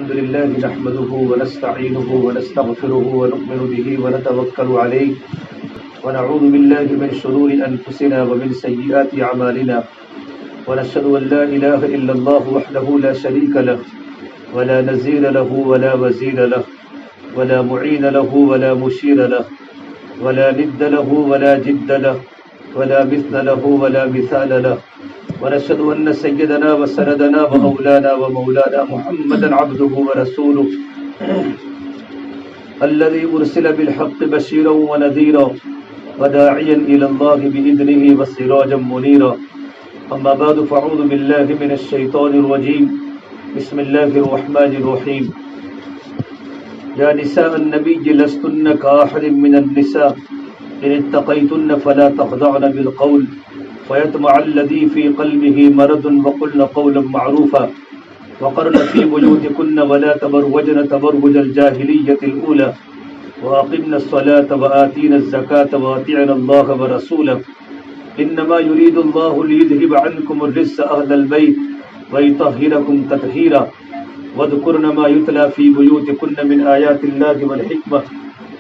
الحمد لله نحمده ونستعينه ونستغفره ونؤمن به ونتوكل عليه ونعوذ بالله من شرور أنفسنا ومن سيئات أعمالنا ونشهد أن لا إله إلا الله وحده لا شريك له ولا نزير له ولا وزير له ولا معين له ولا مشير له ولا ند له ولا جد له ولا مثل له ولا مثال له ونشهد أن سيدنا وسندنا ومولانا ومولانا محمدا عبده ورسوله الذي أرسل بالحق بشيرا ونذيرا وداعيا إلى الله بإذنه وسراجا منيرا أما بعد فأعوذ بالله من الشيطان الرجيم بسم الله الرحمن الرحيم يا نساء النبي لستن كأحد من النساء إن اتقيتن فلا تخضعن بالقول فيطمع الذي في قلبه مرض وقلن قولا معروفا وقرن في بيوتكن ولا تبرجن تبرج الجاهلية الأولى وأقمنا الصلاة وآتينا الزكاة وأطيعنا الله ورسوله إنما يريد الله ليذهب عنكم الرجس أهل البيت ويطهركم تطهيرا واذكرن ما يتلى في بيوتكن من آيات الله والحكمة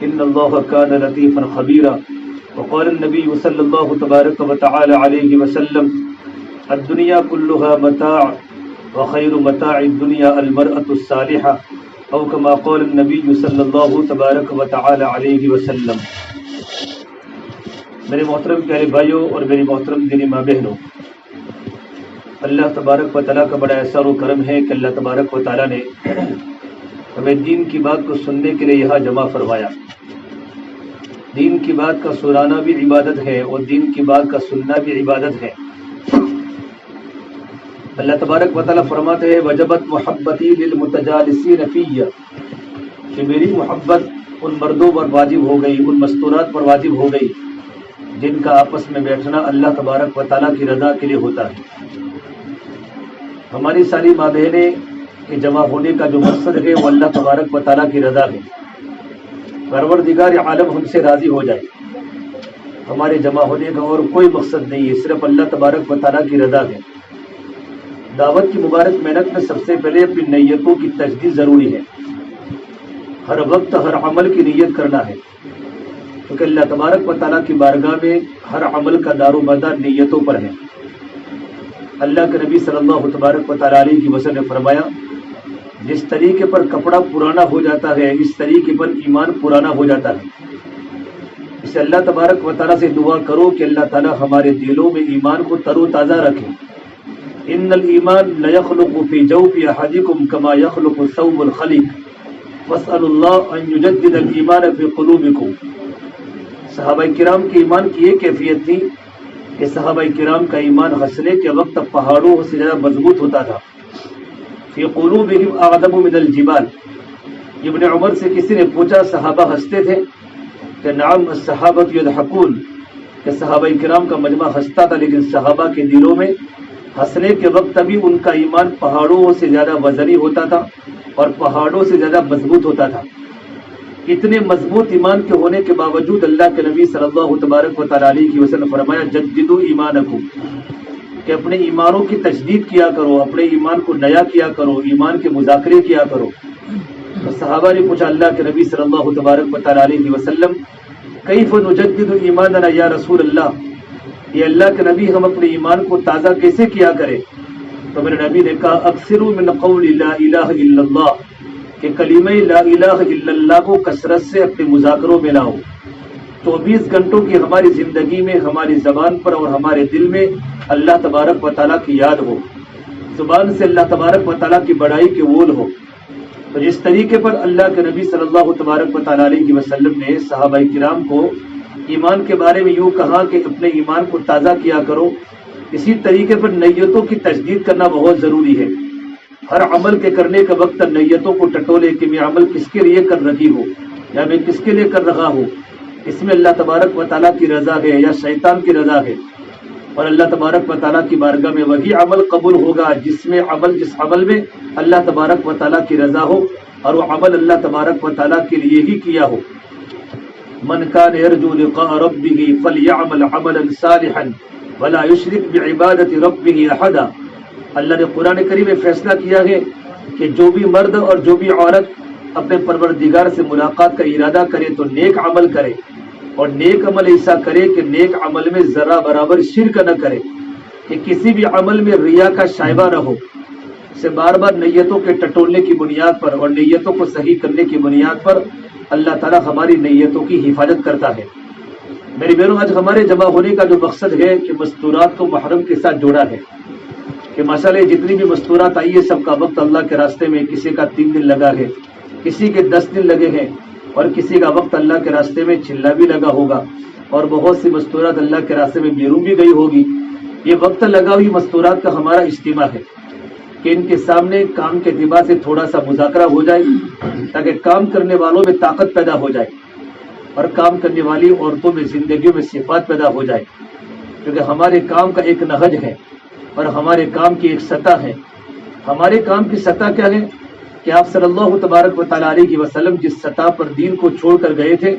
إن الله كان لطيفا خبيرا وقال النبي صلى الله تبارك وتعالى عليه وسلم الدنيا كلها متاع وخير متاع الدنيا المرأة الصالحة أو كما قال النبي صلی اللہ تبارک و تعالی علیہ وسلم۔ میرے محترم پیارے بھائیوں اور میری محترم دینی ماں بہنوں، اللہ تبارک و تعالیٰ کا بڑا احسان و کرم ہے کہ اللہ تبارک و تعالیٰ نے ہمیں دین کی بات کو سننے کے لیے یہاں جمع فرمایا۔ دین کی بات کا سنانا بھی عبادت ہے اور دین کی بات کا سننا بھی عبادت ہے۔ اللہ تبارک و تعالیٰ فرماتے ہیں وجبت محبتی للمتجالسین فیہ، کہ میری محبت ان مردوں پر واجب ہو گئی، ان مستورات پر واجب ہو گئی جن کا آپس میں بیٹھنا اللہ تبارک و تعالیٰ کی رضا کے لیے ہوتا ہے۔ ہماری ساری ماں بہنیں کے جمع ہونے کا جو مقصد ہے وہ اللہ تبارک و تعالیٰ کی رضا ہے، پروردگار عالم ہم سے راضی ہو جائے۔ ہمارے جمع ہونے کا اور کوئی مقصد نہیں ہے، صرف اللہ تبارک و تعالیٰ کی رضا ہے۔ دعوت کی مبارک محنت میں سب سے پہلے اپنی نیتوں کی تجدید ضروری ہے، ہر وقت ہر عمل کی نیت کرنا ہے، کیونکہ اللہ تبارک و تعالیٰ کی بارگاہ میں ہر عمل کا دار و مدار نیتوں پر ہے۔ اللہ کے نبی صلی اللہ تبارک و تعالیٰ علیہ وسلم نے فرمایا جس طریقے پر کپڑا پرانا ہو جاتا ہے اس طریقے پر ایمان پرانا ہو جاتا ہے۔ اسے اللہ تبارک و تعالیٰ سے دعا کرو کہ اللہ تعالیٰ ہمارے دلوں میں ایمان کو تر و تازہ رکھے۔ ان الایمان لیخلق فی جوف احدکم کما یخلق الثوب الخلیق واسأل اللہ ان یجدد الایمان فی قلوبکم۔ صحابہ کرام کے ایمان کی یہ کیفیت تھی کہ صحابہ کرام کا ایمان ہنسنے کے وقت پہاڑوں سے زیادہ مضبوط ہوتا تھا۔ فی قلوبہم اعظم من الجبال۔ ابن عمر سے کسی نے پوچھا صحابہ ہنستے تھے؟ کہ نعم الصحابۃ یضحکون، کہ صحابہ کرام کا مجمع ہنستا تھا، لیکن صحابہ کے دلوں میں ہنسنے کے وقت بھی ان کا ایمان پہاڑوں سے زیادہ وزنی ہوتا تھا اور پہاڑوں سے زیادہ مضبوط ہوتا تھا۔ اتنے مضبوط ایمان کے ہونے کے باوجود اللہ کے نبی صلی اللہ تبارک و تعالیٰ علیہ وسلم نے فرمایا جددوا ایمانکم، کہ اپنے ایمانوں کی تجدید کیا کرو، اپنے ایمان کو نیا کیا کرو، ایمان کے مذاکرے کیا کرو۔ تو صحابہ نے پوچھا اللہ کے نبی صلی اللہ تبارک و تعالیٰ علیہ وسلم کیف نجدد ایماننا یا رسول اللہ، یہ اللہ کے نبی ہم اپنے ایمان کو تازہ کیسے کیا کریں؟ تو میرے نبی نے کہا اکثروا من قول لا الہ الا اللہ، کہ کلمہ لا الہ الا اللہ کو کثرت سے اپنے مذاکروں میں لاؤ۔ 24 گھنٹوں کی ہماری زندگی میں ہماری زبان پر اور ہمارے دل میں اللہ تبارک و تعالیٰ کی یاد ہو، زبان سے اللہ تبارک و تعالیٰ کی بڑائی کے بول ہو۔ تو جس طریقے پر اللہ کے نبی صلی اللہ تبارک و تعالیٰ علیہ وسلم نے صحابہ کرام کو ایمان کے بارے میں یوں کہا کہ اپنے ایمان کو تازہ کیا کرو، اسی طریقے پر نیتوں کی تجدید کرنا بہت ضروری ہے۔ ہر عمل کے کرنے کے وقت نیتوں کو ٹٹولے کہ میں عمل کس کے لیے کر رہی ہوں یا میں کس کے لیے کر رہا ہوں، اس میں اللہ تبارک و تعالیٰ کی رضا ہے یا شیطان کی رضا ہے۔ اور اللہ تبارک و تعالیٰ کی بارگاہ میں وہی عمل قبول ہوگا جس عمل میں اللہ تبارک و تعالیٰ کی رضا ہو اور وہ عمل اللہ تبارک و تعالیٰ کے لیے ہی کیا ہو۔ من کان یرجو لقاء ربہ فلیعمل عملا صالحا ولا یشرک بعبادت ربہ احدا۔ اللہ نے قرآن کریم میں فیصلہ کیا ہے کہ جو بھی مرد اور جو بھی عورت اپنے پروردگار سے ملاقات کا ارادہ کرے تو نیک عمل کرے، اور نیک عمل ایسا کرے کہ نیک عمل میں ذرہ برابر شرک نہ کرے، کہ کسی بھی عمل میں ریا کا شائبہ نہ ہو، سے بار بار نیتوں کے ٹٹولنے کی بنیاد پر اور نیتوں کو صحیح کرنے کی بنیاد پر اللہ تعالیٰ ہماری نیتوں کی حفاظت کرتا ہے۔ میری بہنوں، آج ہمارے جمع ہونے کا جو مقصد ہے کہ مستورات کو محرم کے ساتھ جوڑا ہے، کہ ماشاءاللہ جتنی بھی مستورات آئی ہے سب کا وقت اللہ کے راستے میں، کسی کا 3 دن لگا ہے، کسی کے 10 دن لگے ہیں، اور کسی کا وقت اللہ کے راستے میں چلا بھی لگا ہوگا، اور بہت سی مستورات اللہ کے راستے میں بیرون بھی گئی ہوگی۔ یہ وقت لگا ہوئی مستورات کا ہمارا اجتماع ہے کہ ان کے سامنے کام کے اعتبار سے تھوڑا سا مذاکرہ ہو جائے، تاکہ کام کرنے والوں میں طاقت پیدا ہو جائے اور کام کرنے والی عورتوں میں زندگیوں میں صفات پیدا ہو جائے، کیونکہ ہمارے کام کا ایک نہج ہے اور ہمارے کام کی ایک سطح ہے۔ ہمارے کام کی سطح کیا ہے کہ آپ صلی اللہ تبارک و تعالیٰ علیہ وسلم جس سطح پر دین کو چھوڑ کر گئے تھے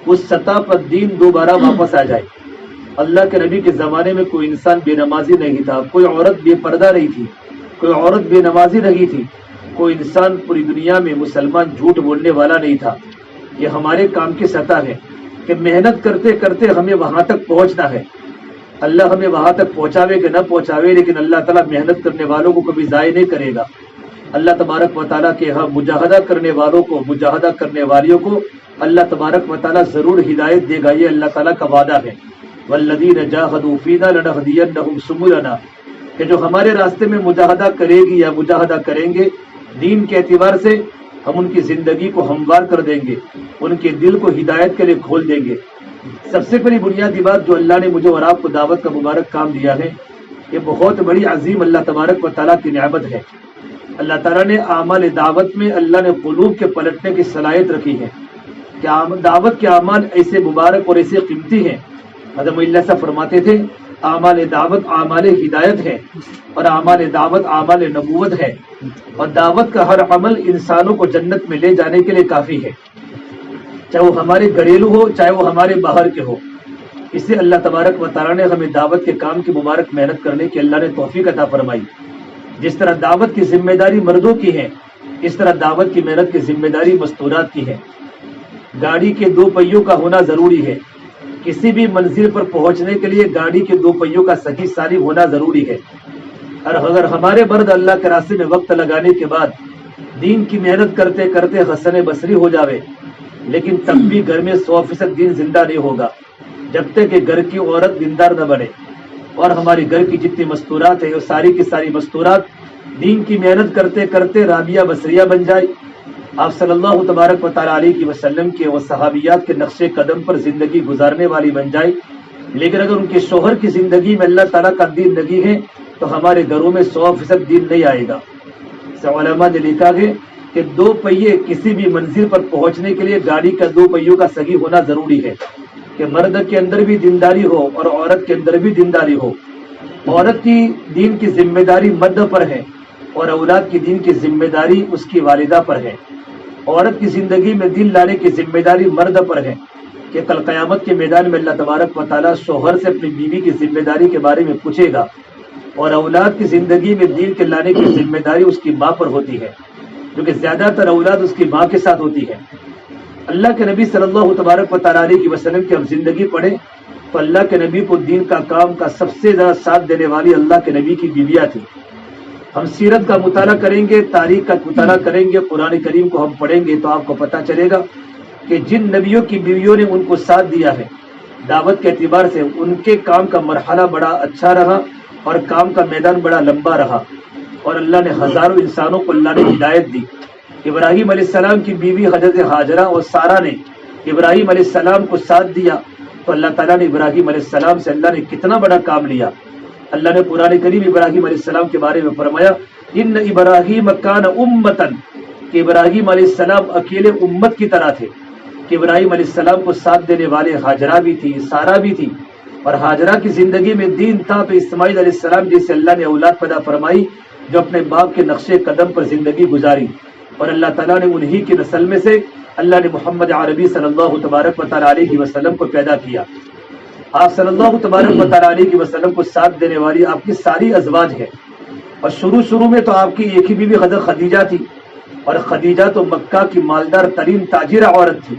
اس سطح پر دین دوبارہ واپس آ جائے۔ اللہ کے نبی کے زمانے میں کوئی انسان بے نمازی نہیں تھا، کوئی عورت بے پردہ نہیں تھی، کوئی عورت بے نمازی نہیں تھی، کوئی انسان پوری دنیا میں مسلمان جھوٹ بولنے والا نہیں تھا۔ یہ ہمارے کام کی سطح ہے کہ محنت کرتے کرتے ہمیں وہاں تک پہنچنا ہے۔ اللہ ہمیں وہاں تک پہنچاوے کہ نہ پہنچاوے، لیکن اللہ تعالیٰ محنت کرنے والوں کو کبھی ضائع نہیں کرے گا۔ اللہ تبارک و تعالیٰ کے ہاں مجاہدہ کرنے والوں کو، مجاہدہ کرنے والیوں کو اللہ تبارک و تعالیٰ ضرور ہدایت دے گا، یہ اللہ تعالیٰ کا وعدہ ہے۔ والذین جاہدوا فینا لنہدینہم سبلنا، کہ جو ہمارے راستے میں مجاہدہ کرے گی یا مجاہدہ کریں گے دین کے اعتبار سے، ہم ان کی زندگی کو ہموار کر دیں گے، ان کے دل کو ہدایت کے لیے کھول دیں گے۔ سب سے پہلی بنیادی بات جو اللہ نے مجھے اور آپ کو دعوت کا مبارک کام دیا ہے، یہ بہت بڑی عظیم اللہ تبارک و تعالیٰ کی نعمت ہے۔ اللہ تعالیٰ نے اعمال دعوت میں اللہ نے قلوب کے پلٹنے کی صلاحیت رکھی ہے کہ دعوت کے اعمال ایسے مبارک اور ایسے قیمتی ہیں۔ حضرت اللہ صاحب فرماتے تھے اعمال دعوت اعمال ہدایت ہے، اور اعمال دعوت اعمال نبوت ہے، اور دعوت کا ہر عمل انسانوں کو جنت میں لے جانے کے لیے کافی ہے، چاہے وہ ہمارے گھریلو ہو چاہے وہ ہمارے باہر کے ہو۔ اس سے اللہ تبارک و تعالیٰ نے ہمیں دعوت کے کام کی مبارک محنت کرنے کی اللہ نے توفیق عطا فرمائی۔ جس طرح دعوت کی ذمہ داری مردوں کی ہے، اس طرح دعوت کی محنت کی ذمہ داری مستورات کی ہے۔ گاڑی کے 2 پہیوں کا ہونا ضروری ہے، کسی بھی منزل پر پہنچنے کے لیے گاڑی کے 2 پہیوں کا صحیح سالم ہونا ضروری ہے۔ اور اگر ہمارے مرد اللہ کے راستے میں وقت لگانے کے بعد دین کی محنت کرتے کرتے حسن بصری ہو جاوے، لیکن تب بھی گھر میں 100% دین زندہ نہیں ہوگا جب تک کہ گھر کی عورت دیندار نہ بنے۔ اور ہماری گھر کی جتنی مستورات ہیں وہ ساری کی ساری مستورات دین کی محنت کرتے کرتے رابعہ بصریہ بن جائے، آپ صلی اللہ تبارک و تعالیٰ علیہ وسلم کے و صحابیات کے نقش قدم پر زندگی گزارنے والی بن جائے۔ لیکن اگر ان کے شوہر کی زندگی میں اللہ تعالیٰ کا دین نہیں ہے تو ہمارے گھروں میں 100% دین نہیں آئے گا۔ علماء نے لکھا ہے کہ 2 پہیے کسی بھی منزل پر پہنچنے کے لیے گاڑی کا 2 پہیوں کا صحیح ہونا ضروری ہے، کہ مرد کے اندر بھی دینداری ہو اور عورت کے اندر بھی دینداری ہو۔ عورت کی دین کی ذمہ داری مرد پر ہے اور اولاد کی دین کی ذمہ داری اس کی والدہ پر ہے۔ عورت کی زندگی میں دین لانے کی ذمہ داری مرد پر ہے کہ کل قیامت کے میدان میں اللہ تبارک و تعالیٰ شوہر سے اپنی بیوی کی ذمہ داری کے بارے میں پوچھے گا، اور اولاد کی زندگی میں دین کے لانے کی ذمہ داری اس کی ماں پر ہوتی ہے، کیونکہ زیادہ تر اولاد اس کی ماں کے ساتھ ہوتی ہے۔ اللہ کے نبی صلی اللہ تبارک و تعالیٰ علیہ وسلم کی ہم زندگی پڑھیں تو اللہ کے نبی کو دین کا کام کا سب سے زیادہ ساتھ دینے والی اللہ کے نبی کی بیویاں تھی۔ ہم سیرت کا مطالعہ کریں گے، تاریخ کا مطالعہ کریں گے، قرآن کریم کو ہم پڑھیں گے تو آپ کو پتہ چلے گا کہ جن نبیوں کی بیویوں نے ان کو ساتھ دیا ہے دعوت کے اعتبار سے، ان کے کام کا مرحلہ بڑا اچھا رہا اور کام کا میدان بڑا لمبا رہا، اور اللہ نے ہزاروں انسانوں کو اللہ نے ہدایت دی۔ ابراہیم علیہ السلام کی بیوی حضرت ہاجرہ اور سارہ نے ابراہیم علیہ السلام کو ساتھ دیا تو اللہ تعالیٰ نے ابراہیم علیہ السلام سے اللہ نے کتنا بڑا کام لیا۔ اللہ نے قرآن کریم ابراہیم علیہ السلام کے بارے میں فرمایا ان ابراہیم کان امتن، کہ ابراہیم علیہ السلام اکیلے امت کی طرح تھے، کہ ابراہیم علیہ السلام کو ساتھ دینے والے ہاجرہ بھی تھی، سارہ بھی تھی، اور ہاجرہ کی زندگی میں دین تھا تو اسماعیل علیہ السلام جیسے اللہ نے اولاد پیدا فرمائی جو اپنے باپ کے نقش قدم پر زندگی گزاری، اور اللہ تعالیٰ نے انہی کی نسل میں سے اللہ نے محمد عربی صلی اللہ تبارک و تعالیٰ علیہ وسلم کو پیدا کیا۔ آپ صلی اللہ تبارک و تعالیٰ علیہ وسلم کو ساتھ دینے والی آپ کی ساری ازواج ہے، اور شروع میں تو آپ کی ایک ہی بیوی حضرت خدیجہ تھی، اور خدیجہ تو مکہ کی مالدار ترین تاجرہ عورت تھی.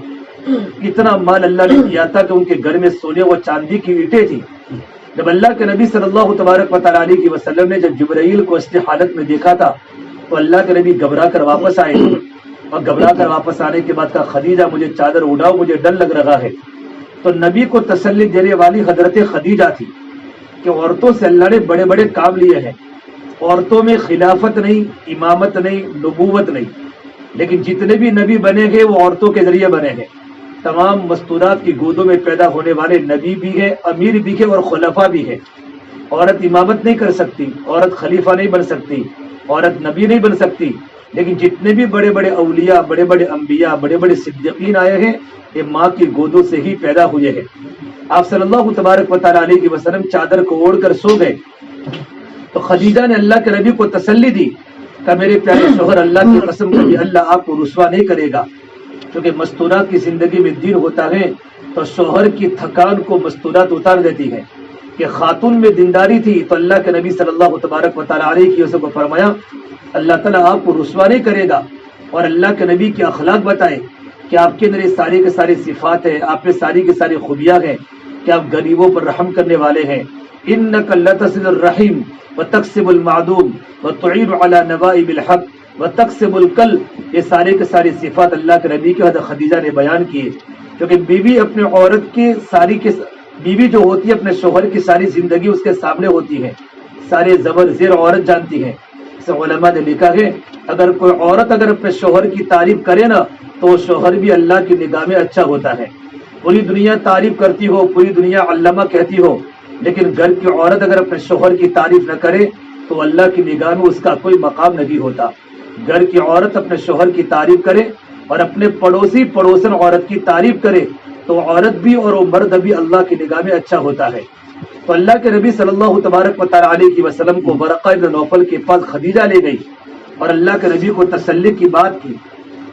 اتنا مال اللہ نے دیا تھا کہ ان کے گھر میں سونے و چاندی کی اینٹیں تھی. جب اللہ کے نبی صلی اللہ تبارک و تعالی علیہ وسلم نے جب جبرائیل کو اس حالت میں دیکھا تھا تو اللہ کے نبی گھبرا کر واپس آئے، اور گھبرا کر واپس آنے کے بعد کہا خدیجہ مجھے چادر اڑاؤ، مجھے ڈر لگ رہا ہے. تو نبی کو تسلی دینے والی حضرت خدیجہ تھی کہ عورتوں سے اللہ نے بڑے بڑے کام لیے ہیں، عورتوں میں خلافت نہیں، امامت نہیں، نبوت نہیں، لیکن جتنے بھی نبی بنے گے وہ عورتوں کے ذریعے بنے ہیں. تمام مستورات کی گودوں میں پیدا ہونے والے نبی بھی ہیں، امیر بھی ہیں اور خلفاء بھی ہیں. عورت امامت نہیں کر سکتی، عورت خلیفہ نہیں بن سکتی، عورت نبی نہیں بن سکتی، لیکن جتنے بھی بڑے بڑے اولیاء، بڑے بڑے انبیاء، بڑے بڑے صدیقین آئے ہیں یہ ماں کی گودوں سے ہی پیدا ہوئے ہیں. آپ صلی اللہ تبارک و تعالی علیہ وسلم چادر کو اوڑھ کر سو گئے تو خدیجہ نے اللہ کے نبی کو تسلی دی کہ میرے پیارے شوہر اللہ کی قسم کبھی اللہ آپ کو رسوا نہیں کرے گا. کیونکہ مستورات کی زندگی میں دین ہوتا ہے تو شوہر کی تھکان کو مستورات اتار دیتی ہے. کہ خاتون میں دینداری تھی تو اللہ کے نبی صلی اللہ تبارک و تعالی علیہ وسلم کو فرمایا اللہ تعالیٰ آپ کو رسوا نہیں کرے گا، اور اللہ کے نبی کے اخلاق بتائے کہ آپ کے اندر ساری کے ساری صفات ہیں، آپ میں ساری کی ساری خوبیاں ہیں کہ آپ غریبوں پر رحم کرنے والے ہیں. انک لتصل الرحیم وتکسب المعدوم وتعین علی نوائب الحق وتکسب الکل، یہ سارے کے ساری صفات اللہ کے نبی کے حضرت خدیجہ نے بیان کیے. کیونکہ بیوی اپنے عورت کی بیوی جو ہوتی ہے اپنے شوہر کی ساری زندگی اس کے سامنے ہوتی ہے، سارے زبر زیر عورت جانتی ہے. علماء نے لکھا ہے اگر کوئی عورت اگر اپنے شوہر کی تعریف کرے نا تو وہ شوہر بھی اللہ کی نگاہ میں اچھا ہوتا ہے. پوری دنیا تعریف کرتی ہو، پوری دنیا علامہ کہتی ہو، لیکن گھر کی عورت اگر اپنے شوہر کی تعریف نہ کرے تو اللہ کی نگاہ میں اس کا کوئی مقام نہیں ہوتا. گھر کی عورت اپنے شوہر کی تعریف کرے اور اپنے پڑوسن عورت کی تعریف کرے تو عورت بھی اور وہ مرد بھی اللہ کی نگاہ میں اچھا ہوتا ہے. تو اللہ کے نبی صلی اللہ تبارک و تعالی علیہ وسلم کو ورقہ بن نوفل کے پاس خدیجہ لے گئی اور اللہ کے نبی کو تسلی کی بات کی.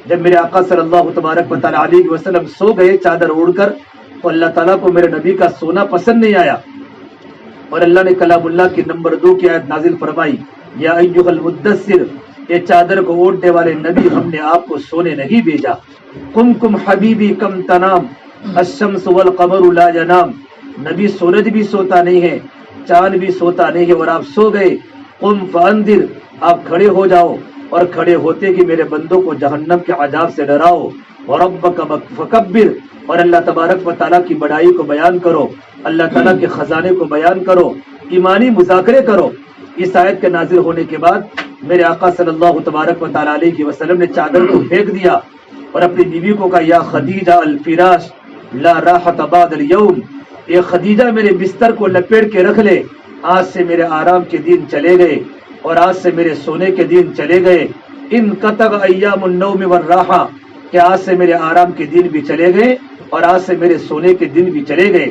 جب میرے آقا صلی اللہ تبارک و تعالی علیہ وسلم سو گئے چادر اوڑھ کر تو اللہ تعالیٰ کو میرے نبی کا سونا پسند نہیں آیا، اور اللہ نے کلام اللہ کی نمبر 2 کی آیت نازل فرمائی یا ایھا المدثر، یہ چادر کو اوڑھنے والے نبی ہم نے آپ کو سونے نہیں بھیجا. قم حبیبی کم تنام الشمس والقمر لا ینام، نبی سورج بھی سوتا نہیں ہے، چاند بھی سوتا نہیں ہے اور آپ سو گئے. قم فانذر، آپ کھڑے ہو جاؤ اور کھڑے ہوتے کہ میرے بندوں کو جہنم کے عذاب سے ڈراؤ. وربک فکبر، اور اللہ تبارک و تعالیٰ کی بڑائی کو بیان کرو، اللہ تعالیٰ کے خزانے کو بیان کرو، ایمانی مذاکرے کرو. اس آیت کے نازل ہونے کے بعد میرے آقا صلی اللہ تبارک و تعالیٰ علیہ وسلم نے چادر کو پھینک دیا اور اپنی بیوی کو کہا یا خدیجہ الفراش لا راحت بعد اليوم، یہ خدیجہ میرے بستر کو لپیٹ کے رکھ لے، آج سے میرے آرام کے دن چلے گئے اور آج سے میرے سونے کے دن چلے گئے. ان قطع ایام النوم والراحہ، کہ آج سے میرے آرام کے دن بھی چلے گئے اور آج سے میرے سونے کے دن بھی چلے گئے.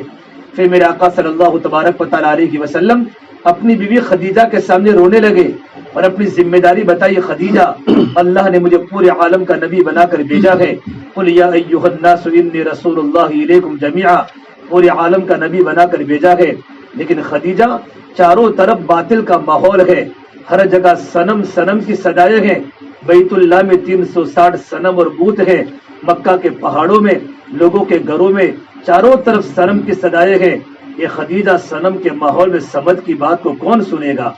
پھر میرے آقا صلی اللہ تبارک و تعالی علیہ وسلم اپنی بیوی خدیجہ کے سامنے رونے لگے اور اپنی ذمہ داری بتائی خدیجہ اللہ نے مجھے پورے عالم کا نبی بنا کر بھیجا ہے. قل یا ایھا الناس انی رسول اللہ الیکم جمیعا، پورے عالم کا نبی بنا کر بھیجا ہے. لیکن خدیجہ چاروں طرف باطل کا ماحول ہے، ہر جگہ صنم کی سجائے ہیں. بیت اللہ میں 360 صنم اور بت ہیں، مکہ کے پہاڑوں میں لوگوں کے گھروں میں چاروں طرف صنم کی سجائے ہیں. یہ خدیجہ صنم کے ماحول میں سمجھ کی بات کو کون سنے گا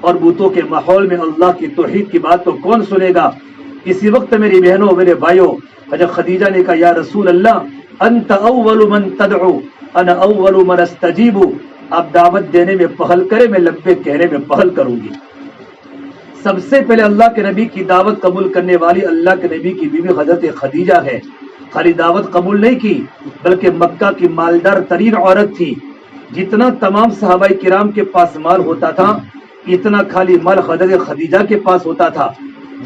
اور بتوں کے ماحول میں اللہ کی توحید کی بات کو کون سنے گا. اسی وقت میری بہنوں میرے بھائیوں جب خدیجہ نے کہا یا رسول اللہ انت اول من تدعو انا اول من استجیب، آپ دعوت دینے میں پہل کرے میں لبیک کہنے میں پہل کروں گی. سب سے پہلے اللہ کے نبی کی دعوت قبول کرنے والی اللہ کے نبی کی بیوی حضرت خدیجہ ہے. خالی دعوت قبول نہیں کی بلکہ مکہ کی مالدار ترین عورت تھی. جتنا تمام صحابہ کرام کے پاس مال ہوتا تھا اتنا خالی مال حضرت خدیجہ کے پاس ہوتا تھا،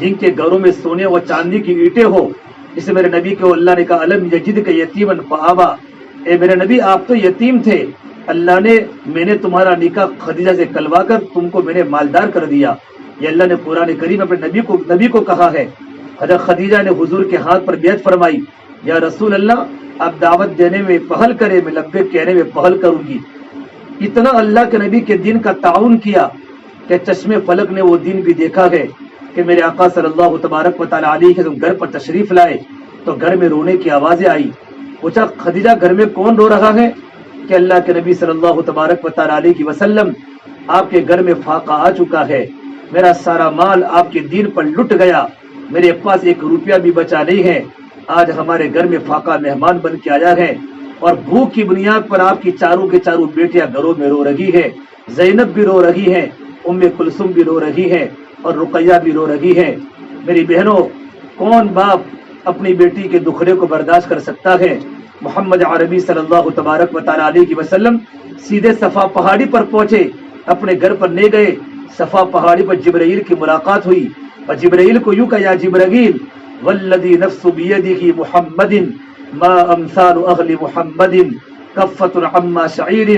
جن کے گھروں میں سونے و چاندی کی اینٹیں ہو. اس میرے نبی کو اللہ نے کہا الم یجدک یتیما فآویٰ، اے میرے نبی آپ تو یتیم تھے، اللہ نے میں نے تمہارا نکاح خدیجہ سے کلوا کر تم کو میں نے مالدار کر دیا. یہ اللہ نے قرآن کریم اپنے نبی کو کہا ہے. حضرت خدیجہ نے حضور کے ہاتھ پر بیعت فرمائی یا رسول اللہ آپ دعوت دینے میں پہل کرے میں لبیک کہنے میں پہل کروں گی. اتنا اللہ کے نبی کے دین کا تعاون کیا کہ چشم فلک نے وہ دن بھی دیکھا ہے کہ میرے آقا صلی اللہ تبارک و تعالیٰ علیہ کے گھر پر تشریف لائے تو گھر میں رونے کی آوازیں آئی. پوچھا خدیجہ گھر میں کون رو رہا ہے؟ کہ اللہ کے نبی صلی اللہ تبارک و تعالیٰ علیہ وسلم آپ کے گھر میں فاقہ آ چکا ہے، میرا سارا مال آپ کے دین پر لٹ گیا، میرے پاس 1 روپیہ بھی بچا نہیں ہے، آج ہمارے گھر میں فاقہ مہمان بن کے آیا ہے اور بھوک کی بنیاد پر آپ کی چاروں کے چاروں بیٹیاں گھروں میں رو رہی ہے. زینب بھی رو رہی ہے، ام کلثوم بھی رو رہی ہے اور رقیہ بھی رو رہی ہے. میری بہنوں، کون باپ اپنی بیٹی کے دکھڑے کو برداشت کر سکتا ہے؟ محمد عربی صلی اللہ تبارک و تعالیٰ علیہ وسلم سیدھے صفا پہاڑی پر پہنچے، اپنے گھر پر لے گئے. صفا پہاڑی پر جبرائیل کی ملاقات ہوئی اور جبرائیل کو یوں کہا، یا جبرائیل والذی نفس بیدہ محمد ما امثال اہل محمد کفۃ عما شعیر.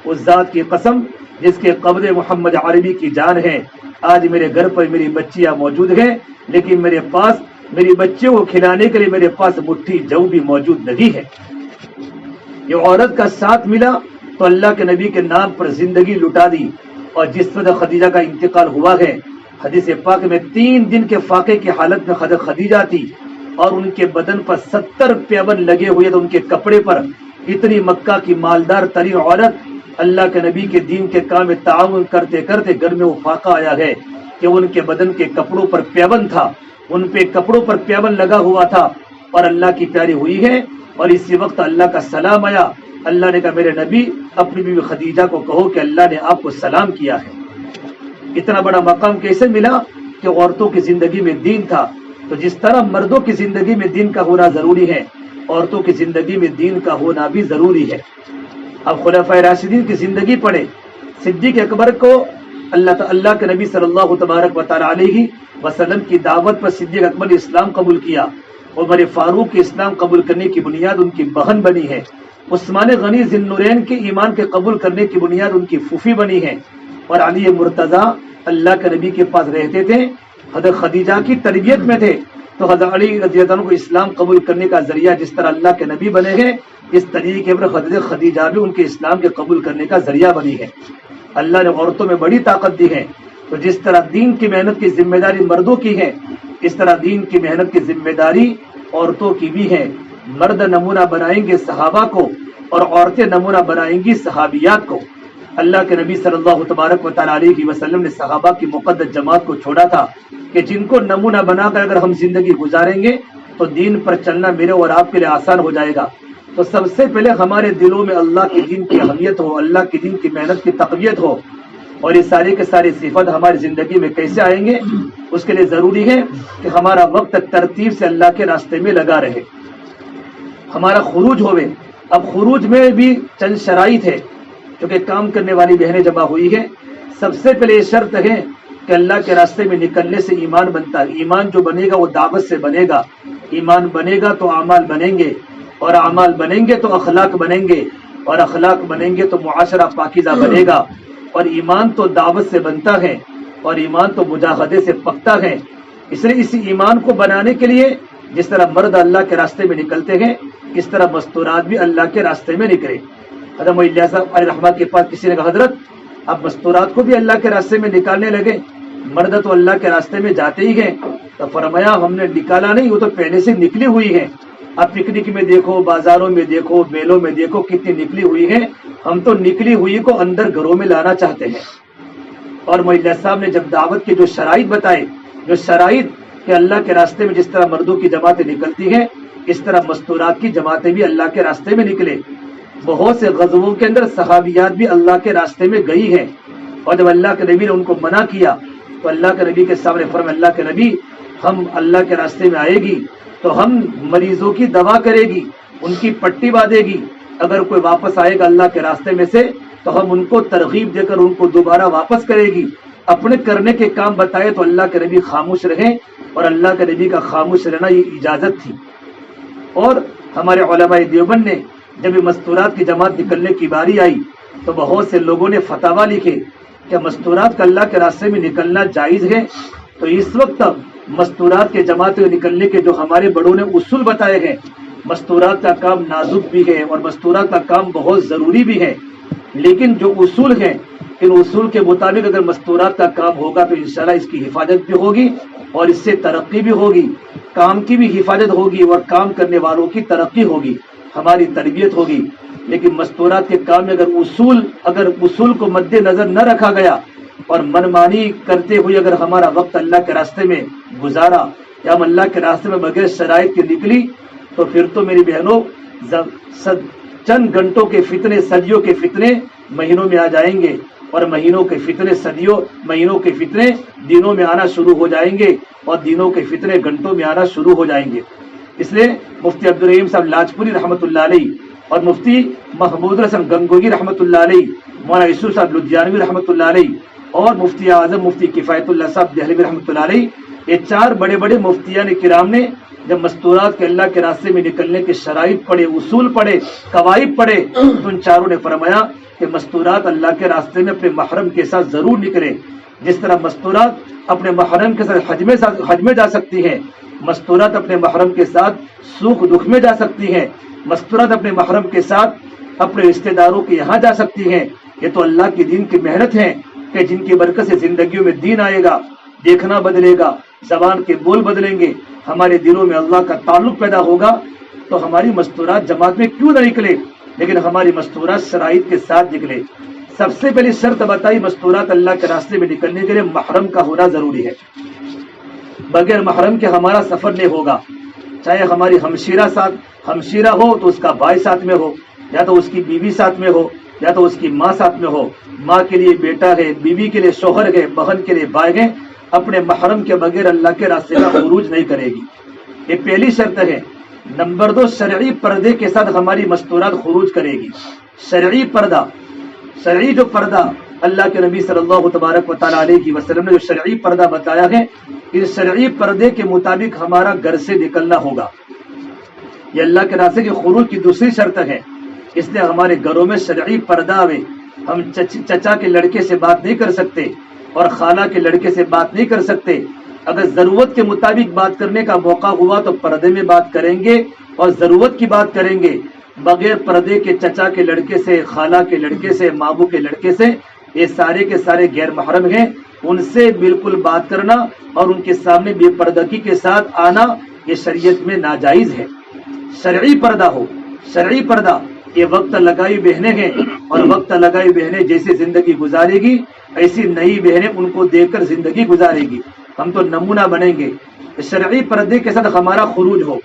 اس ذات کی قسم جس کے قبضے محمد عربی کی جان ہے، آج میرے گھر پر میری بچیاں موجود ہیں لیکن میرے پاس میری بچیوں کو کھلانے کے لیے میرے پاس مٹھی جو بھی موجود نہیں ہے. یہ عورت کا ساتھ ملا تو اللہ کے نبی کے نام پر زندگی لٹا دی. اور جس وقت خدیجہ کا انتقال ہوا ہے، حدیث پاک میں 3 دن کے فاقے کی حالت میں خدیجہ تھی اور ان کے بدن پر 70 پیون لگے ہوئے تھے ان کے کپڑے پر. اتنی مکہ کی مالدار ترین عورت اللہ کے نبی کے دین کے کام میں تعاون کرتے کرتے گھر میں وہ فاقہ آیا ہے کہ ان کے بدن کے کپڑوں پر پیون تھا، ان پہ کپڑوں پر پیون لگا ہوا تھا اور اللہ کی پیاری ہوئی ہے. اور اسی وقت اللہ کا سلام آیا. اللہ نے کہا میرے نبی اپنی بیوی خدیجہ کو کہو کہ اللہ نے آپ کو سلام کیا ہے. اتنا بڑا مقام کیسے ملا؟ کہ عورتوں کی زندگی میں دین تھا. تو جس طرح مردوں کی زندگی میں دین کا ہونا ضروری ہے، عورتوں کی زندگی میں دین کا ہونا بھی ضروری ہے. اب خلفائے راشدین کی زندگی پڑھے. صدیق اکبر کو اللہ کے نبی صلی اللہ تبارک و تعالیٰ علیہ وسلم کی دعوت پر صدیق اکبر نے اسلام قبول کیا. عمر فاروق کے اسلام قبول کرنے کی بنیاد ان کی بہن بنی ہے. عثمان غنی ذی النورین کے ایمان کے قبول کرنے کی بنیاد ان کی پھوپھی بنی ہے. اور علی مرتضیٰ اللہ کے نبی کے پاس رہتے تھے، حضرت خدیجہ کی تربیت میں تھے. تو حضرت علی رضی اللہ عنہ کو اسلام قبول کرنے کا ذریعہ جس طرح اللہ کے نبی بنے ہیں، اس طریقے پر حضرت خدیجہ بھی ان کے اسلام کے قبول کرنے کا ذریعہ بنی ہے. اللہ نے عورتوں میں بڑی طاقت دی ہے. تو جس طرح دین کی محنت کی ذمہ داری مردوں کی ہے، اس طرح دین کی محنت کی ذمہ داری عورتوں کی بھی ہے. مرد نمونہ بنائیں گے صحابہ کو اور عورتیں نمونہ بنائیں گی صحابیات کو. اللہ کے نبی صلی اللہ تبارک و تعالیٰ علیہ وسلم نے صحابہ کی مقدس جماعت کو چھوڑا تھا کہ جن کو نمونہ بنا کر اگر ہم زندگی گزاریں گے تو دین پر چلنا میرے اور آپ کے لیے آسان ہو جائے گا. تو سب سے پہلے ہمارے دلوں میں اللہ کے دین کی اہمیت ہو، اللہ کے دین کی محنت کی تقویت ہو. اور یہ سارے کے سارے صفات ہماری زندگی میں کیسے آئیں گے؟ اس کے لیے ضروری ہے کہ ہمارا وقت ترتیب سے اللہ کے راستے میں لگا رہے، ہمارا خروج ہوئے. اب خروج میں بھی چند شرائط ہے کیونکہ کام کرنے والی بہنیں جمع ہوئی ہے. سب سے پہلے یہ شرط ہے کہ اللہ کے راستے میں نکلنے سے ایمان بنتا ہے. ایمان جو بنے گا وہ دعوت سے بنے گا. ایمان بنے گا تو اعمال بنیں گے اور اعمال بنیں گے تو اخلاق بنیں گے اور اخلاق بنیں گے تو معاشرہ پاکیزہ بنے گا. اور ایمان تو دعوت سے بنتا ہے اور ایمان تو مجاہدے سے پکتا ہے. اس لیے اس ایمان کو بنانے کے لیے جس طرح مرد اللہ کے راستے میں نکلتے ہیں اس طرح مستورات بھی اللہ کے راستے میں نکلے. حضرت معلیہ صاحب علیہ رحمہ کے پاس کسی نے کہا حضرت اب مستورات کو بھی اللہ کے راستے میں نکالنے لگے، مرد تو اللہ کے راستے میں جاتے ہی ہیں. تو فرمایا ہم نے نکالا نہیں، وہ تو پہلے سے نکلی ہوئی ہیں. اب پکنک میں دیکھو، بازاروں میں دیکھو، میلوں میں دیکھو کتنی نکلی ہوئی ہیں. ہم تو نکلی ہوئی کو اندر گھروں میں لانا چاہتے ہیں. اور معلیہ صاحب نے جب دعوت کے جو شرائط بتائے، جو شرائط کہ اللہ کے راستے میں جس طرح مردوں کی جماعتیں نکلتی ہیں اس طرح مستورات کی جماعتیں بھی اللہ کے راستے میں نکلے. بہت سے غزووں کے اندر صحابیات بھی اللہ کے راستے میں گئی ہیں. اور جب اللہ کے نبی نے ان کو منع کیا تو اللہ کے نبی کے سامنے فرمایا اللہ کے نبی ہم اللہ کے راستے میں آئے گی تو ہم مریضوں کی دوا کرے گی، ان کی پٹی باندھے گی. اگر کوئی واپس آئے گا اللہ کے راستے میں سے تو ہم ان کو ترغیب دے کر ان کو دوبارہ واپس کرے گی. اپنے کرنے کے کام بتائے تو اللہ کے نبی خاموش رہے اور اللہ کے نبی کا خاموش رہنا یہ اجازت تھی. اور ہمارے علماء دیوبند نے جب مستورات کی جماعت نکلنے کی باری آئی تو بہت سے لوگوں نے فتاوی لکھے کہ مستورات کا اللہ کے راستے میں نکلنا جائز ہے. تو اس وقت مستورات کے جماعت میں نکلنے کے جو ہمارے بڑوں نے اصول بتائے ہیں، مستورات کا کام نازک بھی ہے اور مستورات کا کام بہت ضروری بھی ہے، لیکن جو اصول ہیں ان اصول کے مطابق اگر مستورات کا کام ہوگا تو انشاءاللہ اس کی حفاظت بھی ہوگی اور اس سے ترقی بھی ہوگی، کام کی بھی حفاظت ہوگی اور کام کرنے والوں کی ترقی ہوگی، ہماری تربیت ہوگی۔ لیکن مستورات کے کام میں اگر اصول کو مد نظر نہ رکھا گیا اور منمانی کرتے ہوئے اگر ہمارا وقت اللہ کے راستے میں گزارا یا ہم اللہ کے راستے میں بغیر شرائط کے نکلی تو پھر تو میری بہنوں چند گھنٹوں کے فتنے صدیوں کے فتنے مہینوں میں آ جائیں گے، اور مہینوں کے فتنے دنوں میں آنا شروع ہو جائیں گے، اور دنوں کے فتنے گھنٹوں میں آنا شروع ہو جائیں گے۔ اس لیے مفتی عبدالرحیم صاحب لاجپوری رحمۃ اللہ علیہ اور مفتی محمود الحسن گنگوہی رحمۃ اللہ علیہ، مولانا یوسف صاحب لدھیانوی رحمۃ اللہ علیہ، اور مفتی اعظم مفتی کفایت اللہ صاحب دہلوی رحمۃ اللہ علیہ، یہ چار بڑے بڑے مفتیان کرام نے جب مستورات کے اللہ کے راستے میں نکلنے کے شرائط پڑھے، اصول پڑھے، قواعد پڑھے، تو ان چاروں نے فرمایا کہ مستورات اللہ کے راستے میں اپنے محرم کے ساتھ ضرور نکلے۔ جس طرح مستورات اپنے محرم کے ساتھ حج میں جا سکتی ہیں، مستورات اپنے محرم کے ساتھ سوکھ دکھ میں جا سکتی ہیں، مستورات اپنے محرم کے ساتھ اپنے رشتہ داروں کے یہاں جا سکتی ہیں۔ یہ تو اللہ کے دین کی محنت ہے کہ جن کی برکت سے زندگیوں میں دین آئے گا، دیکھنا بدلے گا، زبان کے بول بدلیں گے، ہمارے دلوں میں اللہ کا تعلق پیدا ہوگا۔ تو ہماری مستورات جماعت میں کیوں نہ نکلے، لیکن ہماری مستورات شرائط کے ساتھ نکلے۔ سب سے پہلی شرط بتائی مستورات اللہ کے راستے میں نکلنے کے لیے محرم کا ہونا ضروری ہے۔ بغیر محرم کے ہمارا سفر نہیں ہوگا، چاہے ہماری ہمشیرہ ہو تو اس کا بھائی ساتھ میں ہو، یا تو اس کی بیوی ساتھ میں ہو، یا تو اس کی ماں ساتھ میں ہو۔ ماں کے لیے بیٹا ہے، بیوی کے لیے شوہر ہے، بہن کے لیے بھائی ہے، اپنے محرم کے بغیر اللہ کے راستے میں خروج نہیں کرے گی۔ یہ پہلی شرط ہے۔ نمبر 2، شرعی پردے کے ساتھ ہماری مستورات خروج کرے گی۔ شرعی جو پردہ اللہ کے نبی صلی اللہ تبارک و تعالیٰ علیہ وسلم نے جو شرعی پردہ بتایا ہے، اس شرعی پردے کے مطابق ہمارا گھر سے نکلنا ہوگا۔ یہ اللہ کے راستے کی خروج کی دوسری شرط ہے۔ اس لیے ہمارے گھروں میں شرعی پردہ آوے۔ ہم چچا کے لڑکے سے بات نہیں کر سکتے اور خالہ کے لڑکے سے بات نہیں کر سکتے۔ اگر ضرورت کے مطابق بات کرنے کا موقع ہوا تو پردے میں بات کریں گے اور ضرورت کی بات کریں گے۔ بغیر پردے کے چچا کے لڑکے سے، خالہ کے لڑکے سے، ماموں کے لڑکے سے، یہ سارے کے سارے غیر محرم ہیں، ان سے بالکل بات کرنا اور ان کے سامنے بے پردگی کے ساتھ آنا یہ شریعت میں ناجائز ہے۔ شرعی پردہ ہو، شرعی پردہ، یہ وقت لگائی بہنیں ہیں، اور وقت لگائی بہنیں جیسے زندگی گزارے گی ایسی نئی بہنیں ان کو دیکھ کر زندگی گزارے گی۔ ہم تو نمونہ بنیں گے۔ شرعی پردے کے ساتھ ہمارا خروج ہو۔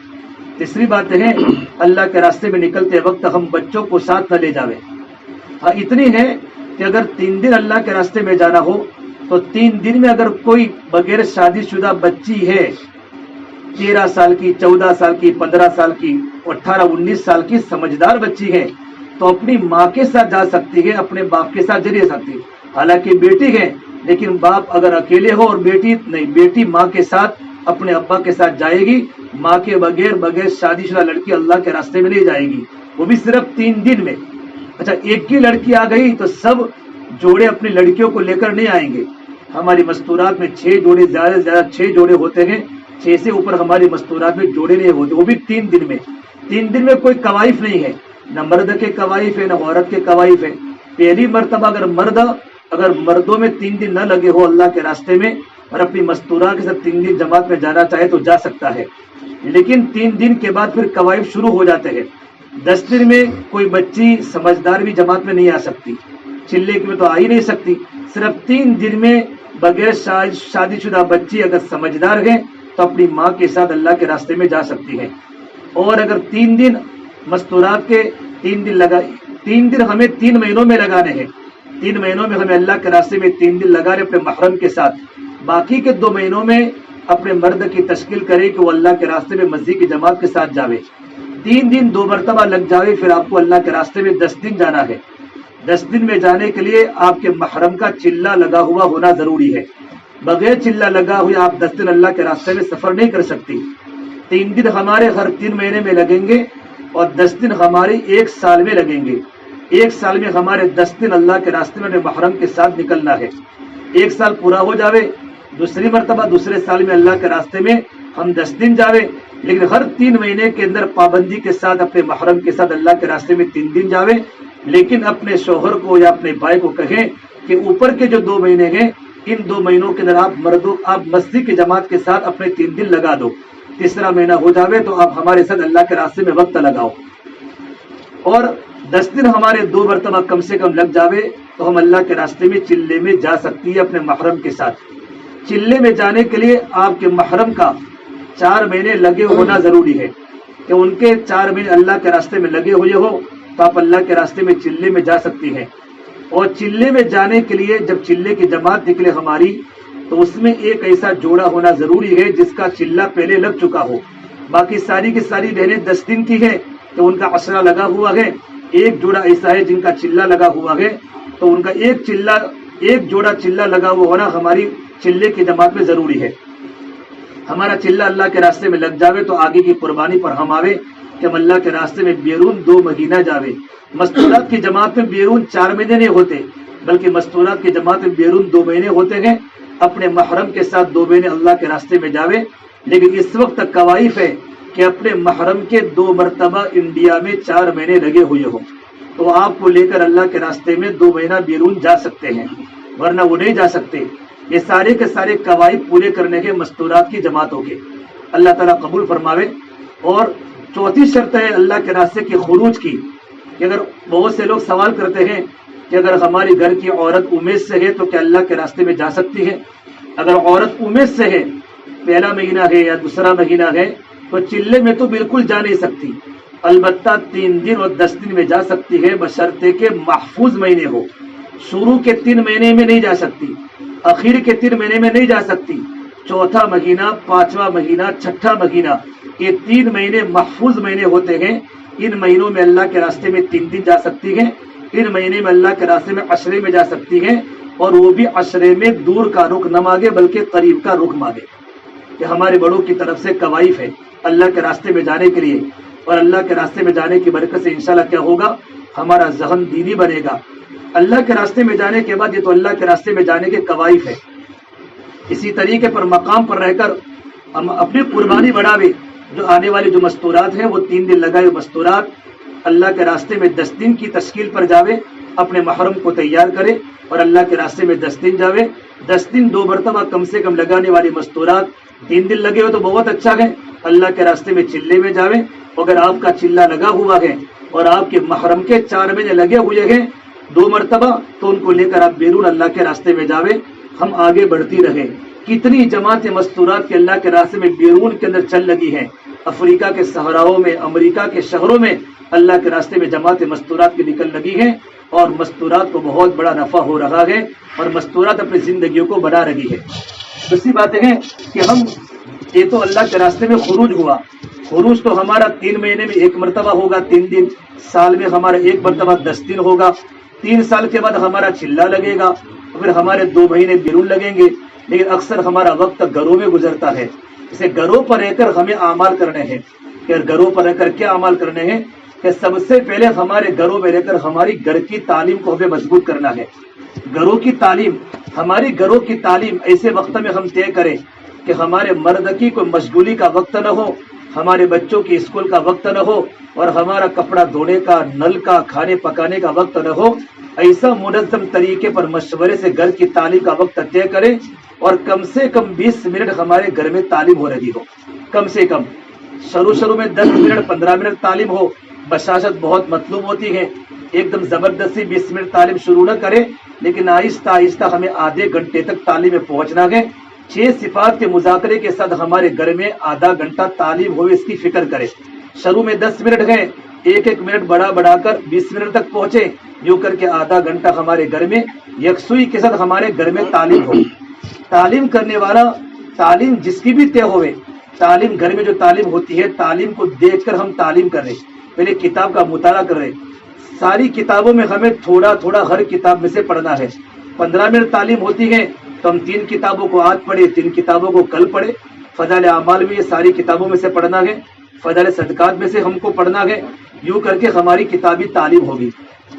تیسری بات ہے اللہ کے راستے میں نکلتے وقت ہم بچوں کو ساتھ نہ لے جاوے۔ ہاں اتنی ہے کہ اگر 3 دن اللہ کے راستے میں جانا ہو تو 3 دن میں اگر کوئی بغیر شادی شدہ بچی ہے، 13 سال کی، 14 سال کی، 15 سال کی، 18 19 سال کی سمجھدار بچی ہے تو اپنی ماں کے ساتھ جا سکتی ہے، اپنے باپ کے ساتھ جا سکتی ہے۔ حالانکہ بیٹی ہے لیکن باپ اگر اکیلے ہو اور بیٹی نہیں، بیٹی ماں کے ساتھ اپنے ابا کے ساتھ جائے گی۔ ماں کے بغیر شادی شدہ لڑکی اللہ کے راستے میں نہیں جائے گی، وہ بھی صرف 3 دن میں۔ اچھا، ایک کی لڑکی آ گئی تو سب جوڑے اپنی لڑکیوں کو لے کر نہیں آئیں گے۔ ہماری مستورات میں 6 جوڑے، زیادہ سے زیادہ 6 جوڑے ہوتے ہیں، 6 سے اوپر ہماری مستورات میں جوڑے نہیں ہوتے، وہ بھی 3 دن میں۔ 3 دن میں کوئی قوائف نہیں ہے، نہ مرد کے قوائف ہے نہ عورت کے قوائف ہے۔ پہلی مرتبہ اگر مردوں میں 3 دن نہ لگے ہو اللہ کے راستے میں اور اپنی مستورات کے ساتھ 3 دن جماعت میں جانا چاہے تو جا سکتا ہے، لیکن 3 دن کے بعد پھر قوائف شروع ہو جاتے ہیں۔ 10 دن میں کوئی بچی سمجھدار بھی جماعت میں نہیں آ سکتی، چلے میں تو آ ہی نہیں سکتی۔ صرف 3 دن میں بغیر شادی شدہ بچی اگر سمجھدار ہے تو اپنی ماں کے ساتھ اللہ کے راستے میں جا سکتی ہے۔ اور اگر 3 دن مستورات کے 3 دن ہمیں 3 مہینوں میں لگانے ہیں، 3 مہینوں میں ہمیں اللہ کے راستے میں 3 دن لگانے اپنے محرم کے ساتھ، باقی کے 2 مہینوں میں اپنے مرد کی تشکیل کرے کہ وہ اللہ کے راستے میں مسجد کی جماعت کے ساتھ جاوے۔ 3 دن 2 مرتبہ لگ جاوے، پھر آپ کو اللہ کے راستے میں 10 دن جانا ہے۔ 10 دن میں جانے کے لیے آپ کے محرم کا چلہ لگا ہوا ہونا ضروری ہے۔ بغیر چلہ لگا ہوئے آپ 10 دن اللہ کے راستے میں سفر نہیں کر سکتی۔ 3 دن ہمارے ہر 3 مہینے میں لگیں گے اور 10 دن ہمارے 1 سال میں لگیں گے۔ 1 سال میں ہمارے 10 دن اللہ کے راستے میں محرم کے ساتھ نکلنا ہے۔ 1 سال پورا ہو جاوے، دوسری مرتبہ دوسرے سال میں اللہ کے راستے میں ہم 10 دن جاوے، لیکن ہر 3 مہینے کے اندر پابندی کے ساتھ اپنے محرم کے ساتھ اللہ کے راستے میں 3 دن جاوے، لیکن اپنے شوہر کو یا اپنے بھائی کو کہیں کہ اوپر کے جو 2 مہینے ہیں ان 2 مہینوں کے اندر آپ مسجد کی جماعت کے ساتھ اپنے 3 دن لگا دو، تیسرا مہینہ ہو جاوے تو آپ ہمارے ساتھ اللہ کے راستے میں وقت لگاؤ، اور 10 دن ہمارے 2 مرتبہ کم سے کم لگ جاوے تو ہم اللہ کے راستے میں چلے میں جا سکتی ہے اپنے محرم کے ساتھ۔ چلے میں جانے کے لیے آپ کے محرم کا 4 مہینے لگے ہونا ضروری ہے کہ ان کے 4 مہینے اللہ کے راستے میں لگے ہوئے ہو تو آپ اللہ کے راستے میں چلے میں جا سکتی ہیں۔ اور چلے میں جانے کے لیے جب چلے کی جماعت نکلے ہماری تو اس میں ایک ایسا جوڑا ہونا ضروری ہے جس کا چلہ پہلے لگ چکا ہو۔ باقی ساری کی ساری بہنیں 10 دن کی ہیں تو ان کا عشرہ لگا ہوا ہے، ایک جوڑا ایسا ہے جن کا چلہ لگا ہوا ہے تو ان کا ایک جوڑا چلہ لگا ہوا ہونا ہماری چلے کی جماعت میں ضروری ہے۔ ہمارا چلہ اللہ کے راستے میں لگ جاوے تو آگے کی قربانی پر ہم آوے کہ ہم اللہ کے راستے میں بیرون 2 مہینہ جاوے۔ مستورات کی جماعت میں بیرون 4 مہینے نہیں ہوتے بلکہ مستورات کی جماعت میں بیرون 2 مہینے ہوتے ہیں۔ اپنے محرم کے ساتھ 2 مہینے اللہ کے راستے میں جاوے، لیکن اس وقت تک کوائف ہے کہ اپنے محرم کے 2 مرتبہ انڈیا میں 4 مہینے لگے ہوئے ہوں تو آپ کو لے کر اللہ کے راستے میں 2 مہینہ بیرون جا سکتے ہیں، ورنہ وہ نہیں جا سکتے۔ یہ سارے کے سارے قواعد پورے کرنے کے مستورات کی جماعتوں کے اللہ تعالیٰ قبول فرماوے۔ اور چوتھی شرط ہے اللہ کے راستے کے خروج کی، کہ اگر بہت سے لوگ سوال کرتے ہیں کہ اگر ہماری گھر کی عورت امید سے ہے تو کیا اللہ کے راستے میں جا سکتی ہے؟ اگر عورت امید سے ہے، پہلا مہینہ ہے یا دوسرا مہینہ ہے، تو چلے میں تو بالکل جا نہیں سکتی، البتہ 3 دن اور 10 دن میں جا سکتی ہے بشرطے کہ محفوظ مہینے ہو۔ شروع کے 3 مہینے میں نہیں جا سکتی، اخیر کے 3 مہینے میں نہیں جا سکتی، چوتھا مہینہ، 5واں مہینہ، 6واں مہینہ، یہ 3 مہینے محفوظ مہینے ہوتے ہیں۔ ان مہینوں میں اللہ کے راستے میں 3 دن جا سکتی ہیں، ان مہینے میں اللہ کے راستے میں عشرے میں جا سکتی ہیں، اور وہ بھی عشرے میں دور کا رخ نہ مانگے بلکہ قریب کا رخ مانگے۔ کہ ہمارے بڑوں کی طرف سے کوائف ہے اللہ کے راستے میں جانے کے لیے، اور اللہ کے راستے میں جانے کی برکت سے انشاءاللہ کیا ہوگا، ہمارا ذہن دینی بنے گا۔ اللہ کے راستے میں جانے کے بعد یہ تو اللہ کے راستے میں جانے کے کوائف ہے، اسی طریقے پر مقام پر رہ کر ہم اپنی قربانی بڑھاوے۔ جو آنے والے جو مستورات ہیں وہ 3 دن لگائے مستورات اللہ کے راستے میں 10 دن کی تشکیل پر جاوے، اپنے محرم کو تیار کرے اور اللہ کے راستے میں 10 دن جاوے۔ 10 دن 2 مرتبہ کم سے کم لگانے والی مستورات 3 دن لگے ہو تو بہت اچھا ہے، اللہ کے راستے میں چلے میں جاوے۔ اگر آپ کا چلہ لگا ہوا ہے اور آپ کے محرم کے 4 مہینے لگے ہوئے ہیں 2 مرتبہ، تو ان کو لے کر آپ بیرون اللہ کے راستے میں جاوے۔ ہم آگے بڑھتی رہے، کتنی جماعتیں مستورات کے اللہ کے راستے میں بیرون کے اندر چل لگی ہیں، افریقہ کے صحراؤں میں، امریکہ کے شہروں میں اللہ کے راستے میں جماعتیں مستورات کی نکل لگی ہیں، اور مستورات کو بہت بڑا نفع ہو رہا ہے، اور مستورات اپنی زندگیوں کو بنا رہی ہے۔ دوسری بات ہے کہ ہم یہ تو اللہ کے راستے میں خروج ہوا، خروج تو ہمارا 3 مہینے میں 1 مرتبہ ہوگا 3 دن، سال میں ہمارا 1 مرتبہ 10 دن ہوگا، 3 سال کے بعد ہمارا چلہ لگے گا، پھر ہمارے 2 مہینے بیرون لگیں گے۔ لیکن اکثر ہمارا وقت گھروں میں گزرتا ہے، اسے گھروں پر رہ کر ہمیں اعمال کرنے ہیں۔ کہ گھروں پر رہ کر کیا اعمال کرنے ہیں کہ سب سے پہلے ہمارے گھروں میں رہ کر ہماری گھر کی تعلیم کو ہمیں مضبوط کرنا ہے۔ گھروں کی تعلیم، ہماری گھروں کی تعلیم ایسے وقت میں ہم طے کریں کہ ہمارے مرد کی کوئی مشغولی کا وقت نہ ہو، ہمارے بچوں کی اسکول کا وقت نہ ہو، اور ہمارا کپڑا دھونے کا، نل کا، کھانے پکانے کا وقت نہ ہو۔ ایسا منظم طریقے پر مشورے سے گھر کی تعلیم کا وقت طے کریں، اور کم سے کم 20 منٹ ہمارے گھر میں تعلیم ہو رہی ہو، کم سے کم شروع میں 10 منٹ 15 منٹ تعلیم ہو، بشاشت بہت مطلوب ہوتی ہے، ایک دم زبردستی 20 منٹ تعلیم شروع نہ کرے، لیکن آہستہ آہستہ ہمیں آدھے گھنٹے تک تعلیم میں پہنچنا ہے۔ 6 صفات کے مذاکرے کے ساتھ ہمارے گھر میں آدھا گھنٹہ تعلیم ہوئے، اس کی فکر کرے۔ شروع میں 10 منٹ ہے، ایک منٹ بڑھا کر 20 منٹ تک پہنچے، یوں کر کے آدھا گھنٹہ ہمارے گھر میں یکسوئی کے ساتھ ہمارے گھر میں تعلیم ہو۔ تعلیم کرنے والا، تعلیم جس کی بھی طے ہوئے، تعلیم گھر میں جو تعلیم ہوتی ہے، تعلیم کو دیکھ کر ہم تعلیم کر رہے، پہلے کتاب کا مطالعہ کر رہے۔ ساری کتابوں میں ہمیں تھوڑا تھوڑا ہر کتاب میں سے پڑھنا ہے۔ 15 منٹ تعلیم ہوتی ہے تو ہم 3 کتابوں کو آج پڑھے، 3 کتابوں کو کل پڑھے۔ فضائل اعمال میں یہ ساری کتابوں میں سے پڑھنا ہے، فضائل صدقات میں سے ہم کو پڑھنا ہے، یوں کر کے ہماری کتابی تعلیم ہوگی۔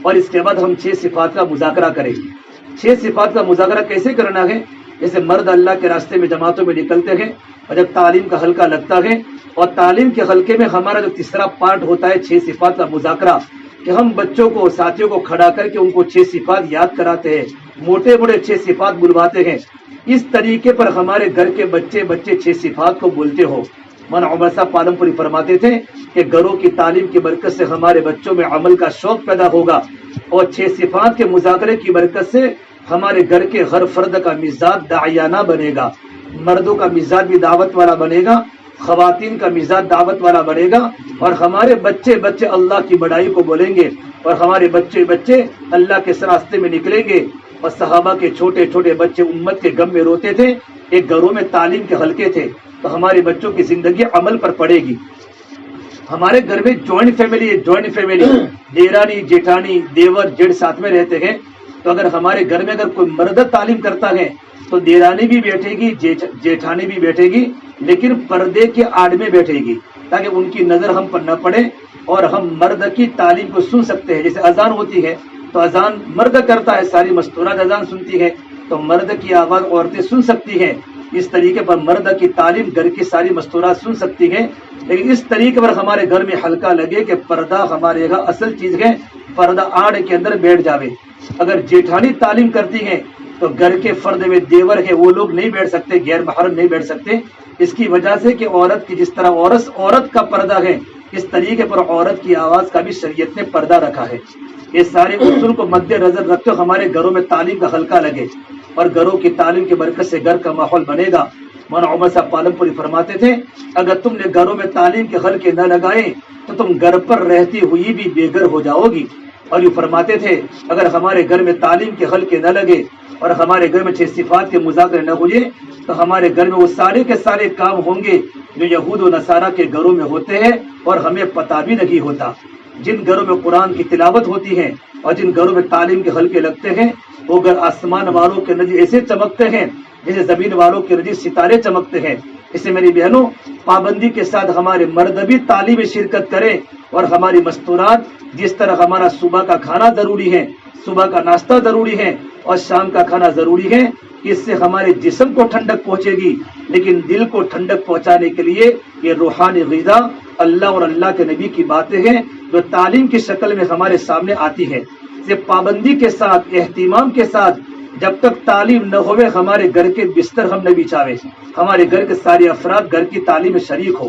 اور اس کے بعد ہم 6 صفات کا مذاکرہ کریں گے۔ 6 صفات کا مذاکرہ کیسے کرنا ہے؟ جیسے مرد اللہ کے راستے میں جماعتوں میں نکلتے ہیں، اور جب تعلیم کا حلقہ لگتا ہے، اور تعلیم کے حلقے میں ہمارا جو تیسرا پارٹ ہوتا ہے 6 صفات کا مذاکرہ، کہ ہم بچوں کو ساتھیوں کو کھڑا کر کے ان کو 6 صفات یاد کراتے ہیں، موٹے موٹے 6 صفات بلواتے ہیں، اس طریقے پر ہمارے گھر کے بچے 6 صفات کو بولتے ہو۔ مولانا عمر صاحب پالم پوری فرماتے تھے کہ گھروں کی تعلیم کی برکت سے ہمارے بچوں میں عمل کا شوق پیدا ہوگا، اور 6 صفات کے مذاکرے کی برکت سے ہمارے گھر کے ہر فرد کا مزاج داعیانہ بنے گا، مردوں کا مزاج بھی دعوت والا بنے گا، خواتین کا مزاج دعوت والا بنے گا، اور ہمارے بچے اللہ کی بڑائی کو بولیں گے، اور ہمارے بچے اللہ کے راستے میں نکلیں گے۔ اور صحابہ کے چھوٹے چھوٹے بچے امت کے غم میں روتے تھے، ایک گھروں میں تعلیم کے حلقے تھے، تو ہمارے بچوں کی زندگی عمل پر پڑے گی۔ ہمارے گھر میں جوائنٹ فیملی دیرانی جیٹھانی دیور جیڑ ساتھ میں رہتے ہیں، تو اگر ہمارے گھر میں اگر کوئی مرد تعلیم کرتا ہے تو دیرانی بھی بیٹھے گی، جیٹھانی بھی بیٹھے گی، لیکن پردے کے آڑ میں بیٹھے گی تاکہ ان کی نظر ہم پر نہ پڑے اور ہم مرد کی تعلیم کو سن سکتے ہیں۔ جیسے اذان ہوتی ہے تو اذان مرد کرتا ہے، ساری مستورات اذان سنتی ہے، تو مرد کی آواز عورتیں سن سکتی ہیں، اس طریقے پر مرد کی تعلیم گھر کی ساری مستورات سن سکتی ہیں۔ لیکن اس طریقے پر ہمارے گھر میں حلقہ لگے کہ پردہ ہمارے یہاں اصل چیز ہے، پردہ آڑ کے اندر بیٹھ جاوے۔ اگر جیٹھانی تعلیم کرتی ہیں تو گھر کے فرد میں دیور ہے وہ لوگ نہیں بیٹھ سکتے، غیر محرم نہیں بیٹھ سکتے، اس کی وجہ سے کہ عورت کی جس طرح عورت کا پردہ ہے، اس طریقے پر عورت کی آواز کا بھی شریعت نے پردہ رکھا ہے۔ یہ سارے اصول کو مد نظر رکھتے ہمارے گھروں میں تعلیم کا حلقہ لگے، اور گھروں کی تعلیم کی برکت سے گھر کا ماحول بنے گا۔ مولانا عمر صاحب پالم پوری فرماتے تھے اگر تم نے گھروں میں تعلیم کے حلقے نہ لگائے تو تم گھر پر رہتی ہوئی بھی بے گھر ہو جاؤ گی۔ اور یہ فرماتے تھے اگر ہمارے گھر میں تعلیم کے حلقے نہ لگے اور ہمارے گھر میں 6 صفات کے مذاکرے نہ ہوئے تو ہمارے گھر میں وہ سارے کے سارے کام ہوں گے جو یہود و نصارہ کے گھروں میں ہوتے ہیں اور ہمیں پتہ بھی نہیں ہوتا۔ جن گھروں میں قرآن کی تلاوت ہوتی ہے اور جن گھروں میں تعلیم کے حلقے لگتے ہیں وہ گھر آسمان والوں کے نظر ایسے چمکتے ہیں جیسے زمین والوں کے نظر ستارے چمکتے ہیں۔ اس سے میری بہنوں پابندی کے ساتھ ہمارے مرد بھی تعلیم میں شرکت کریں، اور ہماری مستورات جس طرح ہمارا صبح کا کھانا ضروری ہے، صبح کا ناشتہ ضروری ہے اور شام کا کھانا ضروری ہے، اس سے ہمارے جسم کو ٹھنڈک پہنچے گی، لیکن دل کو ٹھنڈک پہنچانے کے لیے یہ روحانی غذا اللہ اور اللہ کے نبی کی باتیں ہیں جو تعلیم کی شکل میں ہمارے سامنے آتی ہے۔ سے پابندی کے ساتھ اہتمام کے ساتھ جب تک تعلیم نہ ہوئے ہمارے گھر کے بستر ہم نہ بچھاوے، ہمارے گھر کے سارے افراد گھر کی تعلیم میں شریک ہو۔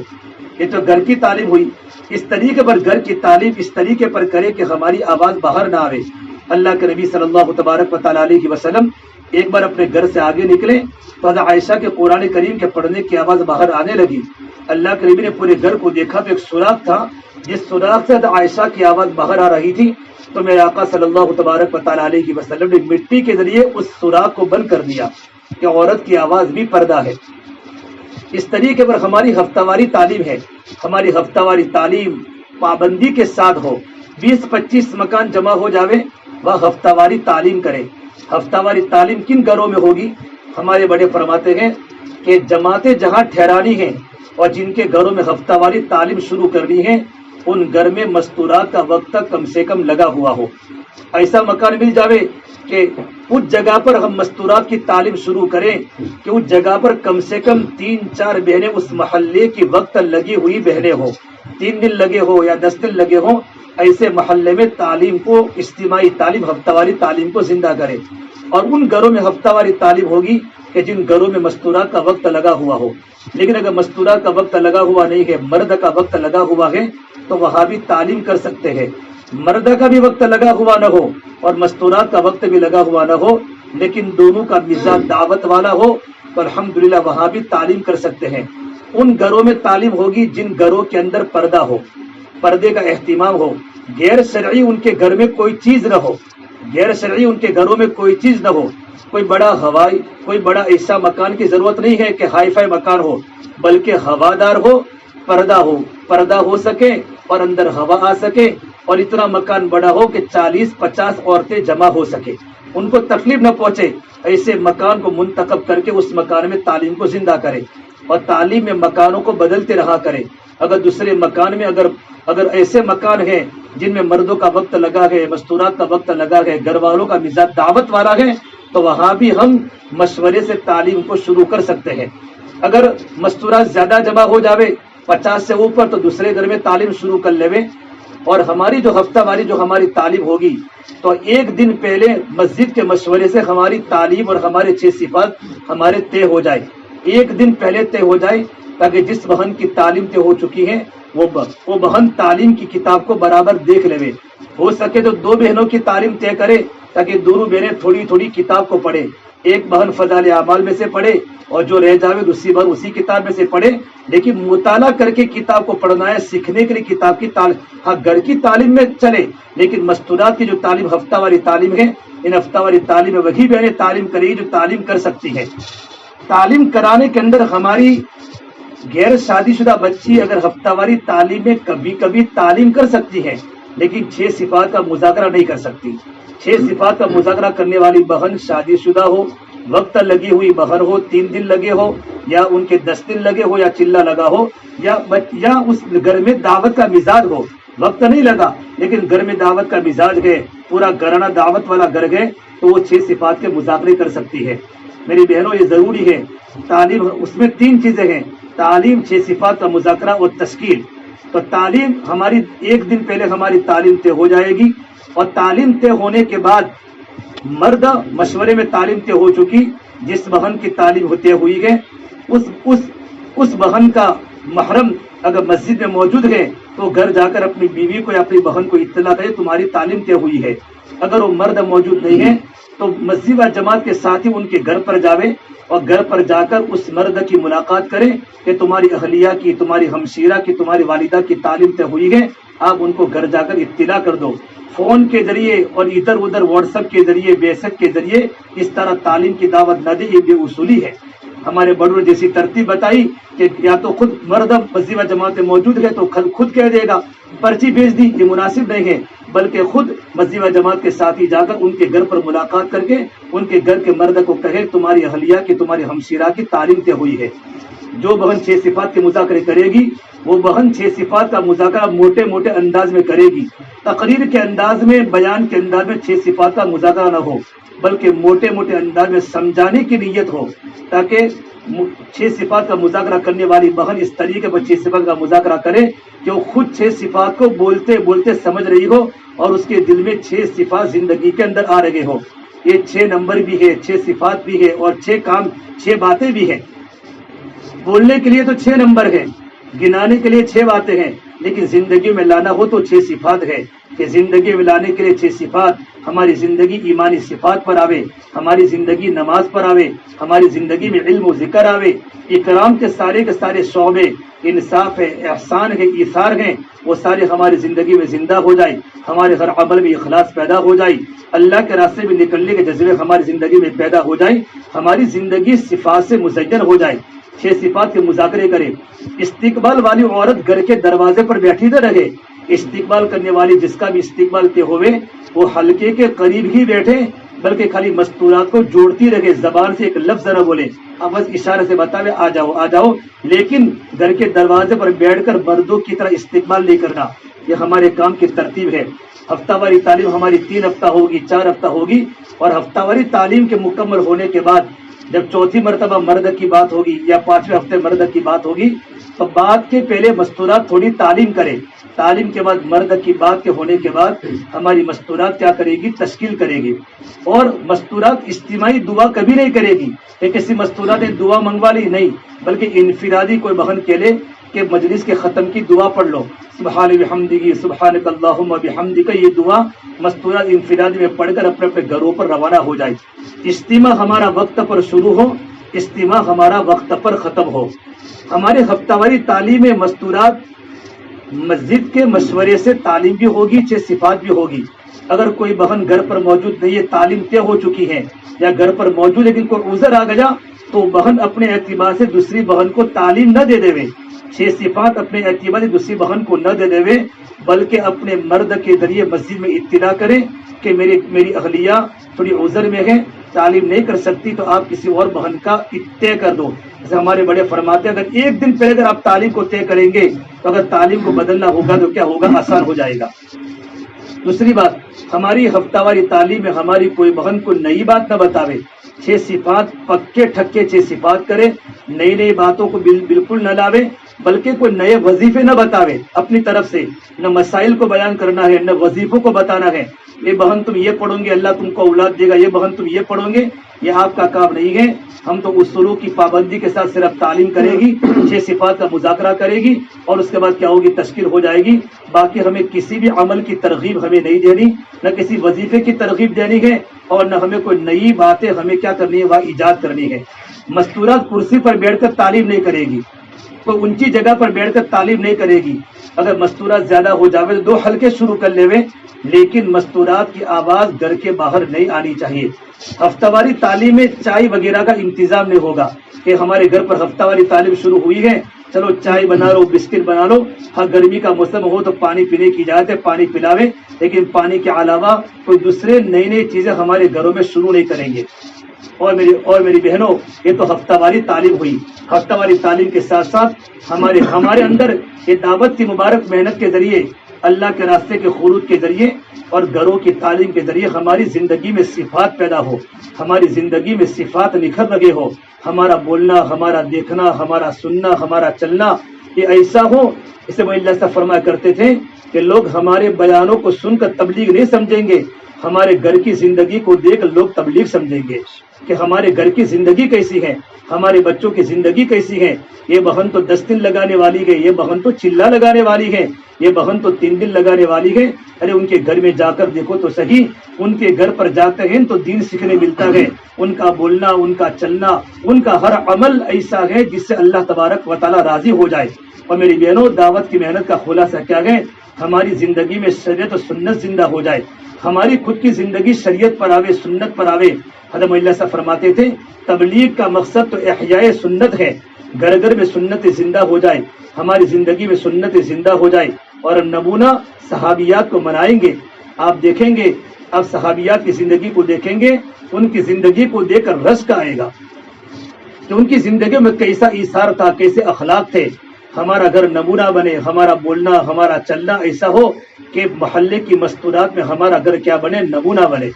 یہ تو گھر کی تعلیم ہوئی، اس طریقے پر گھر کی تعلیم اس طریقے پر کرے کہ ہماری آواز باہر نہ آوے۔ اللہ کے نبی صلی اللہ تبارک و تعالیٰ علیہ وسلم ایک بار اپنے گھر سے آگے نکلے تو حضرت عائشہ کے قرآن کریم کے پڑھنے کی آواز باہر آنے لگی۔ اللہ کے نبی نے پورے گھر کو دیکھا تو ایک سوراخ تھا، جس سوراخ سے حضرت عائشہ کی آواز باہر آ رہی تھی، تو میرے آقا صلی اللہ تبارک و تعالیٰ علیہ وسلم نے مٹی کے ذریعے اس سوراخ کو بند کر دیا کہ عورت کی آواز بھی پردہ ہے۔ اس طریقے پر ہماری ہفتہ واری تعلیم ہے، ہماری ہفتہ واری تعلیم پابندی کے ساتھ ہو، 20-25 مکان جمع ہو جاوے وہ ہفتہ واری تعلیم کرے۔ ہفتہ واری تعلیم کن گھروں میں ہوگی؟ ہمارے بڑے فرماتے ہیں کہ جماعتیں جہاں ٹھہرانی ہیں اور جن کے گھروں میں ہفتہ واری تعلیم شروع کرنی ہے ان گھر میں مستورات کا وقت کم سے کم لگا ہوا ہو۔ ایسا مکان مل جاوے کہ اس جگہ پر ہم مستورات کی تعلیم شروع کریں کہ اس جگہ پر کم سے کم 3-4 بہنیں اس محلے کی وقت لگی ہوئی بہنیں ہوں، 3 دن لگے ہو یا 10 دن لگے ہوں، ایسے محلے میں تعلیم کو اجتماعی تعلیم ہفتہ واری تعلیم کو زندہ کرے۔ اور ان گھروں میں ہفتہ واری تعلیم ہوگی کہ جن گھروں میں مستورات کا وقت لگا ہوا ہو۔ لیکن اگر مستورات کا وقت لگا ہوا نہیں ہے، مرد کا وقت لگا ہوا ہے تو وہاں بھی تعلیم کر سکتے ہیں۔ مرد کا بھی وقت لگا ہوا نہ ہو اور مستورات کا وقت بھی لگا ہوا نہ ہو، لیکن دونوں کا مزاج دعوت والا ہو تو الحمدللہ وہاں بھی تعلیم کر سکتے ہیں۔ ان گھروں میں تعلیم ہوگی جن گھروں کے اندر پردہ ہو، پردے کا اہتمام ہو، غیر شرعی ان کے گھر میں کوئی چیز نہ ہو، غیر شرعی ان کے گھروں میں کوئی چیز نہ ہو۔ کوئی بڑا ایسا مکان کی ضرورت نہیں ہے کہ ہائی فائی مکان ہو، بلکہ ہوادار ہو، پردہ ہو سکے اور اندر ہوا آ سکے، اور اتنا مکان بڑا ہو کہ 40-50 عورتیں جمع ہو سکے، ان کو تکلیف نہ پہنچے۔ ایسے مکان کو منتخب کر کے اس مکان میں تعلیم کو زندہ کرے، اور تعلیم میں مکانوں کو بدلتے رہا کرے۔ اگر دوسرے مکان میں اگر ایسے مکان ہیں جن میں مردوں کا وقت لگا ہے، مستورات کا وقت لگا ہے، گھر والوں کا مزاج دعوت والا ہے، تو وہاں بھی ہم مشورے سے تعلیم کو شروع کر سکتے ہیں۔ اگر مستورات زیادہ جمع ہو جاوے 50 سے اوپر تو دوسرے گھر میں تعلیم شروع کر لے، اور ہماری جو ہفتہ واری جو ہماری تعلیم ہوگی تو ایک دن پہلے مسجد کے مشورے سے ہماری تعلیم اور ہمارے 6 صفات ہمارے طے ہو جائے، ایک دن پہلے طے ہو جائے، تاکہ جس بہن کی تعلیم طے ہو چکی ہے وہ بہن تعلیم کی کتاب کو برابر دیکھ لے، ہو سکے تو 2 بہنوں کی تعلیم طے کرے تاکہ دونوں بہنیں تھوڑی تھوڑی کتاب کو پڑھے، ایک بہن فضائل اعمال میں سے پڑھے اور جو رہ جاوے دوسری بہن اسی کتاب میں سے پڑھے، لیکن مطالعہ کر کے کتاب کو پڑھنا ہے، سیکھنے کے لیے کتاب کی تعلیم، ہاں گھر کی تعلیم میں چلے، لیکن مستورات کی جو تعلیم ہفتہ واری تعلیم ہے، ان ہفتہ واری تعلیم میں وہی بہنیں تعلیم کرے گی جو تعلیم کر سکتی ہے۔ تعلیم کرانے کے اندر ہماری غیر شادی شدہ بچی اگر ہفتہ واری تعلیم میں کبھی کبھی تعلیم کر سکتی ہے، لیکن 6 صفات کا مذاکرہ نہیں کر سکتی۔ 6 صفات کا مذاکرہ کرنے والی بہن شادی شدہ ہو، وقت لگی ہوئی بہن ہو، 3 دن لگے ہو یا ان کے 10 دن لگے ہو یا چلا لگا ہو، یا اس گھر میں دعوت کا مزاج ہو، وقت نہیں لگا لیکن گھر میں دعوت کا مزاج ہے، پورا گھرانہ دعوت والا گھر ہے، تو وہ 6 صفات کے مذاکرے کر سکتی ہے۔ میری بہنوں یہ ضروری ہے، تعلیم اس میں 3 چیزیں ہیں، تعلیم، 6 صفات کا مذاکرہ اور تشکیل۔ تو تعلیم ہماری ایک دن پہلے ہماری تعلیم طے ہو جائے گی، اور تعلیم طے ہونے کے بعد مرد مشورے میں تعلیم طے ہو چکی، جس بہن کی تعلیم ہوتے ہوئی ہے اس بہن کا محرم اگر مسجد میں موجود ہے تو گھر جا کر اپنی بیوی کو یا اپنی بہن کو اطلاع کرے تمہاری تعلیم طے ہوئی ہے۔ اگر وہ مرد موجود نہیں ہے تو مسجد و جماعت کے ساتھ ہی ان کے گھر پر جاوے اور گھر پر جا کر اس مرد کی ملاقات کرے کہ تمہاری اہلیہ کی، تمہاری ہمشیرہ کی، تمہاری والدہ کی تعلیم طے ہوئی ہے، آپ ان کو گھر جا کر اطلاع کر دو۔ فون کے ذریعے اور ادھر ادھر واٹس ایپ کے ذریعے، بیسک کے ذریعے اس طرح تعلیم کی دعوت نہ دے، یہ بے اصولی ہے۔ ہمارے بڑوں نے جیسی ترتیب بتائی کہ یا تو خود مرد مسجد و جماعت میں موجود ہے تو خود کہہ دے گا، پرچی بھیج دی، یہ مناسب نہیں ہے، بلکہ خود مسجد و جماعت کے ساتھ ہی جا کر ان کے گھر پر ملاقات کر کے ان کے گھر کے مرد کو کہے تمہاری اہلیہ کی، تمہاری ہمشیرہ کی تعلیم طے ہوئی ہے۔ جو بہن 6 صفات کے مذاکرے کرے گی وہ بہن 6 صفات کا مذاکرہ موٹے موٹے انداز میں کرے گی، تقریر کے انداز میں، بیان کے انداز میں 6 صفات کا مذاکرہ نہ ہو، بلکہ موٹے موٹے انداز میں سمجھانے کی نیت ہو، تاکہ 6 صفات کا مذاکرہ کرنے والی بہن اس طریقے پر 6 صفات کا مذاکرہ کرے کہ وہ خود 6 صفات کو بولتے بولتے سمجھ رہی ہو اور اس کے دل میں 6 صفات زندگی کے اندر آ رہے ہو۔ یہ 6 نمبر بھی ہے، 6 صفات بھی ہے اور 6 باتیں بھی ہیں۔ بولنے کے لیے تو 6 نمبر ہے، گنانے کے لیے 6 باتیں ہیں، لیکن زندگی میں لانا ہو تو 6 صفات ہے کہ زندگی میں لانے کے لیے 6 صفات، ہماری زندگی ایمانی صفات پر آوے، ہماری زندگی نماز پر آوے، ہماری زندگی میں علم و ذکر آوے، اکرام کے سارے شعبے، انصاف ہے، احسان ہے، ایثار ہیں، وہ سارے ہماری زندگی میں زندہ ہو جائے، ہمارے ہر عمل میں اخلاص پیدا ہو جائے، اللہ کے راستے میں نکلنے کے جذبے ہماری زندگی میں پیدا ہو جائے، ہماری زندگی صفات سے مزین ہو جائے۔ 6 صفات کے مذاکرے کرے۔ استقبال والی عورت گھر کے دروازے پر بیٹھی نہ رہے، استقبال کرنے والی جس کا بھی استقبال کے ہوئے وہ حلقے کے قریب ہی بیٹھے، بلکہ خالی مستورات کو جوڑتی رہے، زبان سے ایک لفظ نہ بولے، اب بس اشارے سے بتاوے آ جاؤ آ جاؤ، لیکن گھر کے دروازے پر بیٹھ کر مردوں کی طرح استقبال نہیں کرنا۔ یہ ہمارے کام کی ترتیب ہے۔ ہفتہ واری تعلیم ہماری 3 ہفتہ ہوگی، 4 ہفتہ ہوگی، اور ہفتہ واری تعلیم کے مکمل ہونے کے بعد جب 4تھی مرتبہ مرد کی بات ہوگی یا 5ویں ہفتے مرد کی بات ہوگی تو بات کے پہلے مستورات تھوڑی تعلیم کرے، تعلیم کے بعد مرد کی بات کے ہونے کے بعد ہماری مستورات کیا کرے گی؟ تشکیل کرے گی، اور مستورات اجتماعی دعا کبھی نہیں کرے گی کہ کسی مستورات نے دعا منگوا لی، نہیں، بلکہ انفرادی کوئی بہن کہہ لے کہ مجلس کے ختم کی دعا پڑھ لو، سبحان بحمدہ سبحانک اللہم بحمدک، یہ دعا مستورات انفرادی میں پڑھ کر اپنے اپنے گھروں پر روانہ ہو جائے۔ اجتماع ہمارا وقت پر شروع ہو، اجتماع ہمارا وقت پر ختم ہو۔ ہمارے ہفتہ واری تعلیم میں مستورات مسجد کے مشورے سے تعلیم بھی ہوگی، 6 صفات بھی ہوگی۔ اگر کوئی بہن گھر پر موجود نہیں ہے، تعلیم طے ہو چکی ہے، یا گھر پر موجود لیکن کوئی عذر آ گیا تو بہن اپنے اعتبار سے دوسری بہن کو تعلیم نہ دے دے، 6 صفات اپنے اعتبار سے دوسری بہن کو نہ دے دے، بلکہ اپنے مرد کے ذریعے مسجد میں اطلاع کرے کہ میری اہلیہ تھوڑی عذر میں ہے، تعلیم نہیں کر سکتی، تو آپ کسی اور بہن کا طے کر دو۔ جیسے ہمارے بڑے فرماتے ہیں اگر ایک دن پہلے اگر آپ تعلیم کو طے کریں گے تو اگر تعلیم کو بدلنا ہوگا تو کیا ہوگا؟ آسان ہو جائے گا۔ دوسری بات، ہماری ہفتہ واری تعلیم میں ہماری کوئی بہن کو نئی بات نہ بتاوے، چھ صفات پکے ٹھکے چھ صفات کرے، نئی نئی باتوں کو بالکل نہ لاوے، بلکہ کوئی نئے وظیفے نہ بتاوے اپنی طرف سے، نہ مسائل کو بیان کرنا ہے، نہ وظیفوں کو بتانا ہے، یہ بہن تم یہ پڑھو گے اللہ تم کو اولاد دے گا، یہ بہن تم یہ پڑھو گے، یہ آپ کا کام نہیں ہے۔ ہم تو اصولوں کی پابندی کے ساتھ صرف تعلیم کرے گی، چھ صفات کا مذاکرہ کرے گی، اور اس کے بعد کیا ہوگی، تشکیل ہو جائے گی۔ باقی ہمیں کسی بھی عمل کی ترغیب ہمیں نہیں دینی، نہ کسی وظیفے کی ترغیب دینی ہے، اور نہ ہمیں کوئی نئی باتیں ہمیں کیا کرنی ہے، وہاں ایجاد کرنی ہے۔ مستورات کرسی پر بیٹھ کر تعلیم نہیں کرے گی، کوئی اونچی جگہ پر بیٹھ کر تعلیم نہیں کرے گی۔ اگر مستورات زیادہ ہو جاوے تو 2 حلقے شروع کر لے، لیکن مستورات کی آواز گھر کے باہر نہیں آنی چاہیے۔ ہفتہ واری تعلیم میں چائے وغیرہ کا انتظام نہیں ہوگا کہ ہمارے گھر پر ہفتہ واری تعلیم شروع ہوئی ہے، چلو چائے بنا لو، بسکٹ بنا لو، ہاں گرمی کا موسم ہو تو پانی پینے کی اجازت ہے، پانی پلاوے، لیکن پانی کے علاوہ کوئی دوسرے نئی چیزیں ہمارے گھروں میں شروع نہیں کریں گے۔ اور میری بہنوں، یہ تو ہفتہ واری تعلیم ہوئی۔ ہفتہ واری تعلیم کے ساتھ ساتھ ہمارے اندر یہ دعوت کی مبارک محنت کے ذریعے، اللہ کے راستے کے خروج کے ذریعے اور گھروں کی تعلیم کے ذریعے ہماری زندگی میں صفات پیدا ہو، ہماری زندگی میں صفات نکھر لگے ہو، ہمارا بولنا، ہمارا دیکھنا، ہمارا سننا، ہمارا چلنا یہ ایسا ہو۔ اسے وہ اللہ سے فرمایا کرتے تھے کہ لوگ ہمارے بیانوں کو سن کر تبلیغ نہیں سمجھیں گے، ہمارے گھر کی زندگی کو دیکھ لوگ تبلیغ سمجھیں گے کہ ہمارے گھر کی زندگی کیسی ہے، ہمارے بچوں کی زندگی کیسی ہے۔ یہ بہن تو 10 دن لگانے والی ہے، یہ بہن تو چلا لگانے والی ہے، یہ بہن تو 3 دن لگانے والی ہے۔ ارے ان کے گھر میں جا کر دیکھو تو صحیح، ان کے گھر پر جاتے ہیں تو دین سیکھنے ملتا ہے، ان کا بولنا، ان کا چلنا، ان کا ہر عمل ایسا ہے جس سے اللہ تبارک و تعالی راضی ہو جائے۔ اور میری بہنوں، دعوت کی محنت کا خلاصہ کیا ہے، ہماری زندگی میں شریعت و سنت زندہ ہو جائے، ہماری خود کی زندگی شریعت پر آوے، سنت پر آوے۔ حضرت اللہ صاحب فرماتے تھے تبلیغ کا مقصد تو احیاء سنت ہے، گھر گھر میں سنت زندہ ہو جائے، ہماری زندگی میں سنت زندہ ہو جائے، اور نمونہ صحابیات کو منائیں گے۔ آپ دیکھیں گے، آپ صحابیات کی زندگی کو دیکھیں گے، ان کی زندگی کو دیکھ کر رشک آئے گا کہ ان کی زندگی میں کیسا ایثار تھا، کیسے اخلاق تھے۔ ہمارا گھر نمونہ بنے، ہمارا بولنا، ہمارا چلنا ایسا ہو کہ محلے کی مستورات میں ہمارا گھر کیا بنے، نمونہ بنے،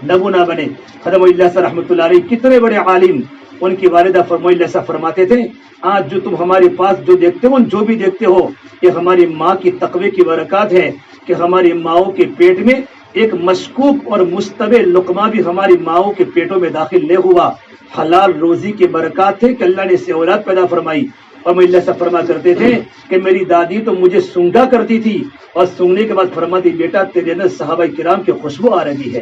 نمونہ بنے۔ حضرت اللہ صاحب رحمۃ اللہ علیہ کتنے بڑے عالم، ان کی والدہ اللہ صاحب فرماتے تھے آج جو تم ہمارے پاس جو دیکھتے ہو، جو بھی دیکھتے ہو، یہ ہماری ماں کی تقوی کی برکات ہے کہ ہماری ماؤں کے پیٹ میں ایک مشکوک اور مشتبہ لقمہ بھی ہماری ماؤں کے پیٹوں میں داخل نہیں ہوا، حلال روزی کی برکات ہے کہ اللہ نے اسے اولاد پیدا فرمائی۔ اور میں اللہ سے فرما کرتے تھے کہ میری دادی تو مجھے سونگا کرتی تھی، اور سونگنے کے بعد فرماتی بیٹا تیرے اندر صحابہ کرام کی خوشبو آ رہی ہے،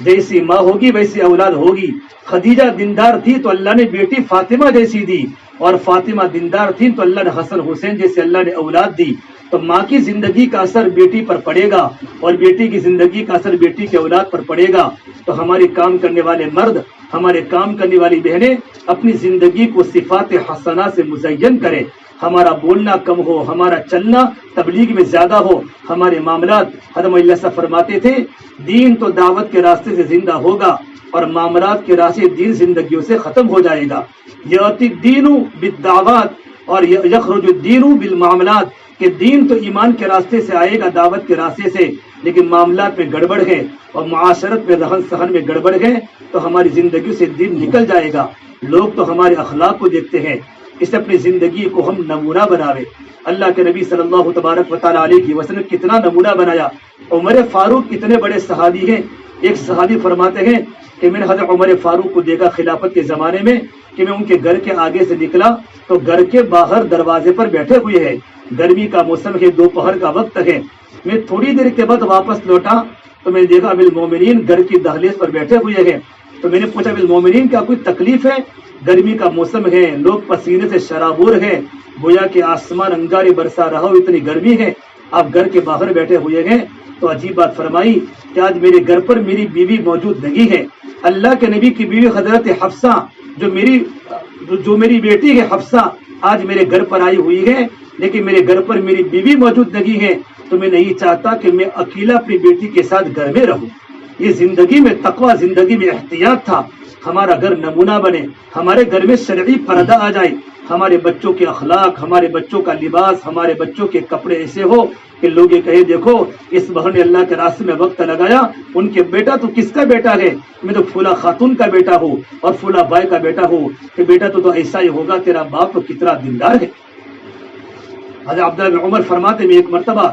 جیسی ماں ہوگی ویسی اولاد ہوگی۔ خدیجہ دیندار تھی تو اللہ نے بیٹی فاطمہ جیسی دی، اور فاطمہ دیندار تھی تو اللہ نے حسن حسین جیسے اللہ نے اولاد دی۔ تو ماں کی زندگی کا اثر بیٹی پر پڑے گا، اور بیٹی کی زندگی کا اثر بیٹی کے اولاد پر پڑے گا۔ تو ہمارے کام کرنے والے مرد، ہمارے کام کرنے والی بہنیں اپنی زندگی کو صفات حسنہ سے مزین کریں، ہمارا بولنا کم ہو، ہمارا چلنا تبلیغ میں زیادہ ہو، ہمارے معاملات۔ حضرت اللہ صاحب فرماتے تھے دین تو دعوت کے راستے سے زندہ ہوگا، اور معاملات کے راستے دین زندگیوں سے ختم ہو جائے گا۔ یأتی الدین بالدعوات اور یخرج الدین بالمعاملات، کہ دین تو ایمان کے راستے سے آئے گا، دعوت کے راستے سے، لیکن معاملات میں گڑبڑ ہے اور معاشرت میں رہن سہن میں گڑبڑ ہے تو ہماری زندگی سے دین نکل جائے گا۔ لوگ تو ہمارے اخلاق کو دیکھتے ہیں، اس اپنی زندگی کو ہم نمونہ بناوے۔ اللہ کے نبی صلی اللہ تبارک و تعالی علیہ وسلم کتنا نمونہ بنایا۔ عمر فاروق کتنے بڑے صحابی ہیں۔ ایک صحابی فرماتے ہیں کہ میں نے حضرت عمر فاروق کو دیکھا خلافت کے زمانے میں کہ میں ان کے گھر کے آگے سے نکلا تو گھر کے باہر دروازے پر بیٹھے ہوئے ہیں، گرمی کا موسم ہے، دوپہر کا وقت ہے۔ میں تھوڑی دیر کے بعد واپس لوٹا تو میں نے دیکھا امیر المومنین گھر کی دہلیز پر بیٹھے ہوئے ہیں۔ تو میں نے پوچھا امیر المومنین کیا کوئی تکلیف ہے؟ گرمی کا موسم ہے، لوگ پسینے سے شرابور ہیں، گویا کہ آسمان انگارے برسا رہا ہو، اتنی گرمی ہے، آپ گھر کے باہر بیٹھے ہوئے ہیں۔ تو عجیب بات فرمائی کہ آج میرے گھر پر میری بیوی موجود نہیں ہے۔ اللہ کے نبی کی بیوی حضرت حفصہ جو میری بیٹی ہے حفصہ آج میرے گھر پر آئی ہوئی ہے، لیکن میرے گھر پر میری بیوی موجود نہیں ہے، تو میں نہیں چاہتا کہ میں اکیلا اپنی بیٹی کے ساتھ گھر میں رہوں۔ یہ زندگی میں تقوی، زندگی میں احتیاط تھا۔ ہمارا گھر نمونہ بنے، ہمارے گھر میں شرعی پردہ آ جائے، ہمارے بچوں کے اخلاق، ہمارے بچوں کا لباس، ہمارے بچوں کے کپڑے ایسے ہو کہ لوگ یہ کہے دیکھو اس بہن نے اللہ کے راستے میں وقت لگایا، ان کے بیٹا تو کس کا بیٹا ہے؟ میں تو فلاں خاتون کا بیٹا ہوں اور فلاں بھائی کا بیٹا ہوں، کہ بیٹا تو ایسا ہی ہوگا، تیرا باپ تو کتنا دیندار ہے۔ حضرت عبداللہ بن عمر فرماتے میں ایک مرتبہ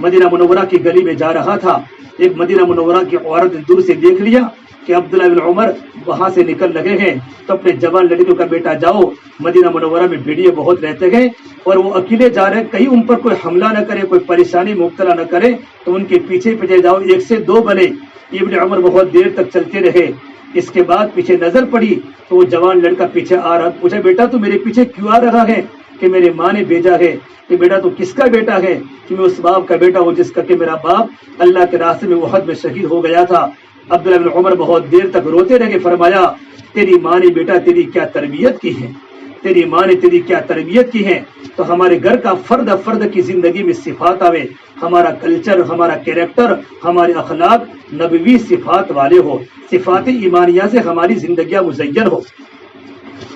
مدینہ منورہ کی گلی میں جا رہا تھا، ایک مدینہ منورہ کی عورت نے دور سے دیکھ لیا کہ عبداللہ بن عمر وہاں سے نکل لگے ہیں، تو اپنے جوان لڑکیوں کا بیٹا جاؤ، مدینہ منورہ میں بھیڑیے بہت رہتے ہیں اور وہ اکیلے جا رہے، کہیں ان پر کوئی حملہ نہ کرے، کوئی پریشانی مبتلا نہ کرے، تو ان کے پیچھے پیچھے جاؤ، 1 سے 2 بنے۔ ابن عمر بہت دیر تک چلتے رہے، اس کے بعد پیچھے نظر پڑی تو وہ جوان لڑکا پیچھے آ رہا، پوچھا بیٹا تو میرے پیچھے کیوں آ رہا ہے؟ کہ میرے ماں نے بھیجا ہے۔ کہ بیٹا تو کس کا بیٹا ہے؟ کہ میں اس باپ کا بیٹا ہوں جس کا کہ میرا باپ اللہ کے راستے میں احد میں شہید ہو گیا تھا۔ عبداللہ بن عمر بہت دیر تک روتے رہے، فرمایا تیری ماں نے بیٹا تیری کیا تربیت کی ہے، تیری ماں نے تیری کیا تربیت کی ہے، تو ہمارے گھر کا فرد کی زندگی میں صفات آوے، ہمارا کلچر، ہمارا کیریکٹر، ہمارے اخلاق نبوی صفات والے ہو، صفات ایمانیہ سے ہماری زندگیاں مزین ہو۔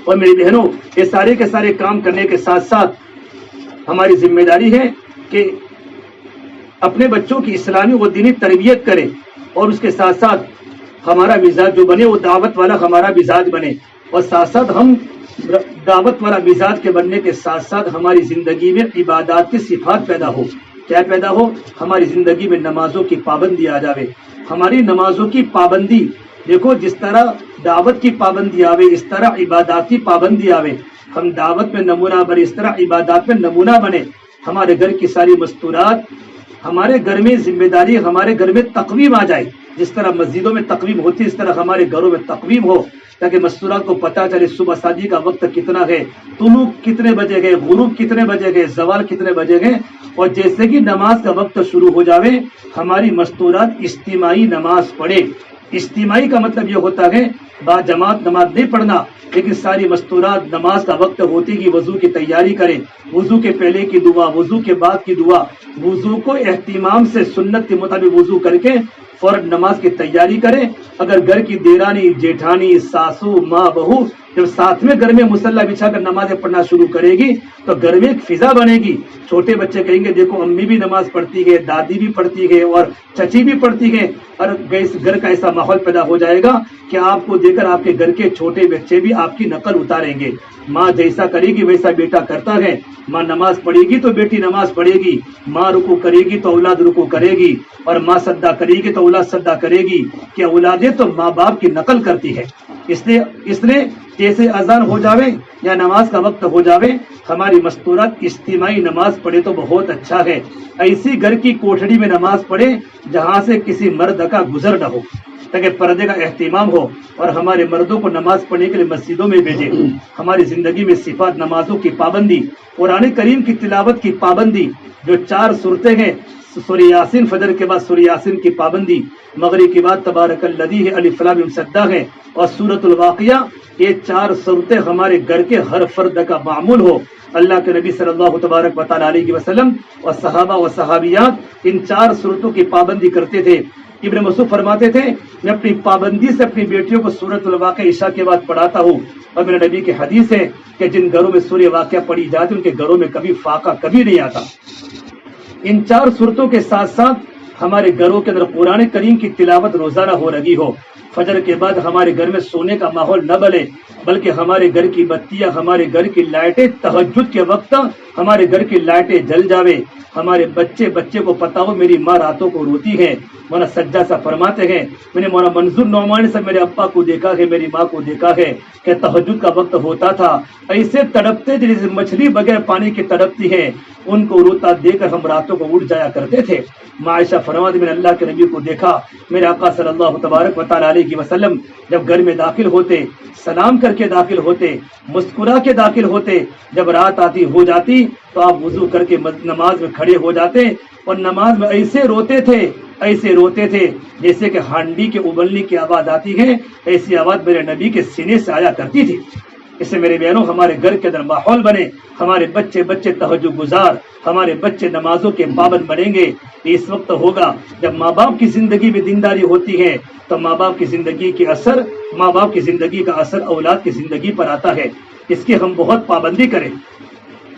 اور میری بہنوں، یہ سارے کے سارے کام کرنے کے ساتھ ساتھ ہماری ذمہ داری ہے کہ اپنے بچوں کی اسلامی و دینی تربیت کرے، اور اس کے ساتھ ساتھ ہمارا مزاج جو بنے وہ دعوت والا ہمارا مزاج بنے، اور ساتھ ساتھ ہم دعوت والا مزاج کے بننے کے ساتھ ساتھ ہماری زندگی میں عبادات کی صفات پیدا ہو۔ کیا پیدا ہو؟ ہماری زندگی میں نمازوں کی پابندی آ جاوے، ہماری نمازوں کی پابندی، دیکھو جس طرح دعوت کی پابندی آوے اس طرح عبادات کی پابندی آوے، ہم دعوت میں نمونہ بنے اس طرح عبادات میں نمونہ بنے، ہمارے گھر کی ساری مستورات، ہمارے گھر میں ذمہ داری، ہمارے گھر میں تقویم آ جائے، جس طرح مسجدوں میں تقویم ہوتی ہے اس طرح ہمارے گھروں میں تقویم ہو، تاکہ مستورات کو پتہ چلے صبح شادی کا وقت کتنا ہے، طلوع کتنے بجے گئے، غروب کتنے بجے گئے، زوال کتنے بجے گئے، اور جیسے کہ نماز کا وقت شروع ہو جاوے ہماری مستورات اجتماعی نماز پڑھے۔ اجتماعی کا مطلب یہ ہوتا ہے با جماعت نماز نہیں پڑھنا، لیکن ساری مستورات نماز کا وقت ہوتی کہ وضو کی تیاری کریں، وضو کے پہلے کی دعا، وضو کے بعد کی دعا، وضو کو اہتمام سے سنت کے مطابق وضو کر کے فوراً نماز کی تیاری کریں۔ اگر گھر کی دیرانی، جیٹھانی، ساسو، ماں، بہو جب ساتھ میں گھر میں مصلی بچھا کر نمازیں پڑھنا شروع کرے گی تو گھر میں ایک فضا بنے گی، چھوٹے بچے کہیں گے دیکھو امی بھی نماز پڑھتی ہے، دادی بھی پڑھتی ہے اور چچی بھی پڑھتی ہے، اور گھر کا ایسا ماحول پیدا ہو جائے گا کہ آپ کو دیکھ کر آپ کے گھر کے چھوٹے بچے بھی آپ کی نقل اتاریں گے۔ ماں جیسا کرے گی ویسا بیٹا کرتا ہے، ماں نماز پڑھے گی تو بیٹی نماز پڑھے گی، ماں رکوع کرے گی تو اولاد رکوع کرے گی، اور ماں سجدہ کرے گی تو اولاد سجدہ کرے گی، کہ اولادیں تو ماں باپ کی نقل کرتی ہے۔ اس لیے جیسے اذان ہو جاوے یا نماز کا وقت ہو جاوے ہماری مستورات اجتماعی نماز پڑھے تو بہت اچھا ہے، ایسی گھر کی کوٹھڑی میں نماز پڑھے جہاں سے کسی مرد کا گزر نہ ہو، تاکہ پردے کا اہتمام ہو، اور ہمارے مردوں کو نماز پڑھنے کے لیے مسجدوں میں بھیجے۔ ہماری زندگی میں صفات نمازوں کی پابندی، قرآن کریم کی تلاوت کی پابندی، جو 4 سورتیں ہیں، سورہ یاسین، فجر کے بعد سورہ یاسین کی پابندی، مغرب کے بعد تبارک الذی ہے، الف لام میم سجدہ ہے، اور سورۃ الواقعہ، یہ 4 سورتیں ہمارے گھر کے ہر فرد کا معمول ہو۔ اللہ کے نبی صلی اللہ تبارک و تعالی علیہ وسلم اور صحابہ و صحابیات ان 4 سورتوں کی پابندی کرتے تھے۔ ابن مسعود فرماتے تھے میں اپنی پابندی سے اپنی بیٹیوں کو سورۃ الواقعہ عشاء کے بعد پڑھاتا ہوں، اور میرے نبی کی حدیث ہے کہ جن گھروں میں سورہ واقعہ پڑھی جاتی ان کے گھروں میں کبھی فاقہ کبھی نہیں آتا۔ ان 4 سورتوں کے ساتھ ساتھ ہمارے گھروں کے اندر قرآن کریم کی تلاوت روزانہ ہو رہی ہو، فجر کے بعد ہمارے گھر میں سونے کا ماحول نہ بنے، بلکہ ہمارے گھر کی بتیاں، ہمارے گھر کی لائٹیں تہجد کے وقت ہمارے گھر کی لائٹیں جل جاوے، ہمارے بچے کو پتا ہو میری ماں راتوں کو روتی ہے۔ مولانا سجاد صاحب فرماتے ہیں میں نے مولانا منظور نعمانی سے میرے ابا کو دیکھا ہے، میری ماں کو دیکھا ہے کہ تہجد کا وقت ہوتا تھا ایسے تڑپتے جیسے مچھلی بغیر پانی کی تڑپتی ہے، ان کو روتا دے کر ہم راتوں کو اٹھ جایا کرتے تھے۔ عائشہ فرماتی میں نے اللہ کے نبی کو دیکھا، میرے آقا صلی اللہ تبارک و تعالی علیہ وسلم جب گھر میں داخل ہوتے سلام کر کے داخل ہوتے، مسکرا کے داخل ہوتے، جب رات آتی ہو جاتی تو آپ وضو کر کے نماز میں کھڑے ہو جاتے، اور نماز میں ایسے روتے تھے جیسے کہ ہانڈی کے ابلنے کی آواز آتی ہے، ایسی آواز میرے نبی کے سینے سے آیا کرتی تھی۔ اس سے میرے بہنوں ہمارے گھر کے اندر ماحول بنے، ہمارے بچے تہجد گزار، ہمارے بچے نمازوں کے پابند بنیں گے۔ اس وقت ہوگا جب ماں باپ کی زندگی میں دینداری ہوتی ہے تو ماں باپ کی زندگی کا اثر اولاد کی زندگی پر آتا ہے۔ اس کی ہم بہت پابندی کریں.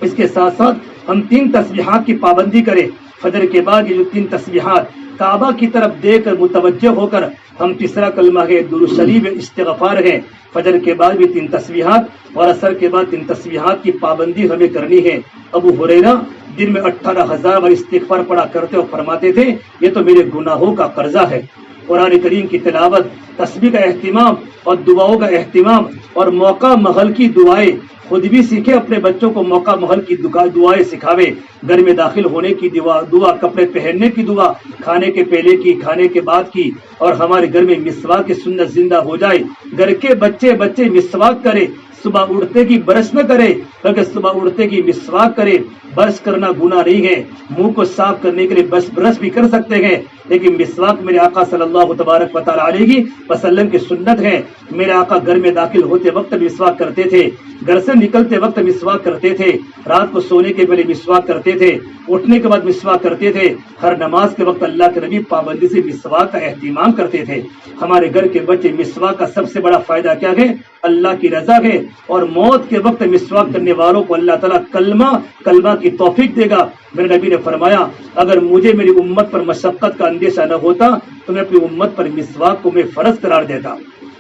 اس کے ساتھ ساتھ ہم 3 تسبیحات کی پابندی کریں. فجر کے بعد یہ جو 3 تسبیحات کعبہ کی طرف دیکھ کر متوجہ ہو کر ہم تیسرا کلمہ ہے درود شریف استغفار ہے. فجر کے بعد بھی 3 تسبیحات اور عصر کے بعد 3 تسبیحات کی پابندی ہمیں کرنی ہے. ابو ہریرہ دن میں 18,000 بار استغفار پڑھا کرتے اور فرماتے تھے یہ تو میرے گناہوں کا قرضہ ہے. قرآن کریم کی تلاوت، تسبیح کا اہتمام اور دعاؤں کا اہتمام اور موقع محل کی دعائیں خود بھی سیکھے، اپنے بچوں کو موقع محل کی دعائیں سکھاوے. گھر میں داخل ہونے کی دعا، کپڑے پہننے کی دعا، کھانے کے پہلے کی، کھانے کے بعد کی، اور ہمارے گھر میں مسواک کی سنت زندہ ہو جائے. گھر کے بچے مسواک کرے، صبح اٹھتے کی برش نہ کرے بلکہ صبح اٹھتے کی مسواک کرے. برش کرنا گناہ نہیں ہے، منہ کو صاف کرنے کے لیے برش بھی کر سکتے ہیں، لیکن مسواک میرے آقا صلی اللہ تبارک و تعالی علیہ وسلم کی سنت ہے. میرے آقا گھر میں داخل ہوتے وقت مسواک کرتے تھے، گھر سے نکلتے وقت مسواک کرتے تھے، رات کو سونے کے پہلے مسواک کرتے تھے، اٹھنے کے بعد مسواک کرتے تھے. ہر نماز کے وقت اللہ کے نبی پابندی سے مسواک کا اہتمام کرتے تھے. ہمارے گھر کے بچے مسواک کا سب سے بڑا فائدہ کیا ہے؟ اللہ کی رضا ہے. اور موت کے وقت مسواک کرنے والوں کو اللہ تعالیٰ کلمہ کی توفیق دے گا. میرے نبی نے فرمایا اگر مجھے میری امت پر مشقت کا اندیشہ نہ ہوتا تو میں اپنی امت پر مسواک کو میں فرض قرار دیتا.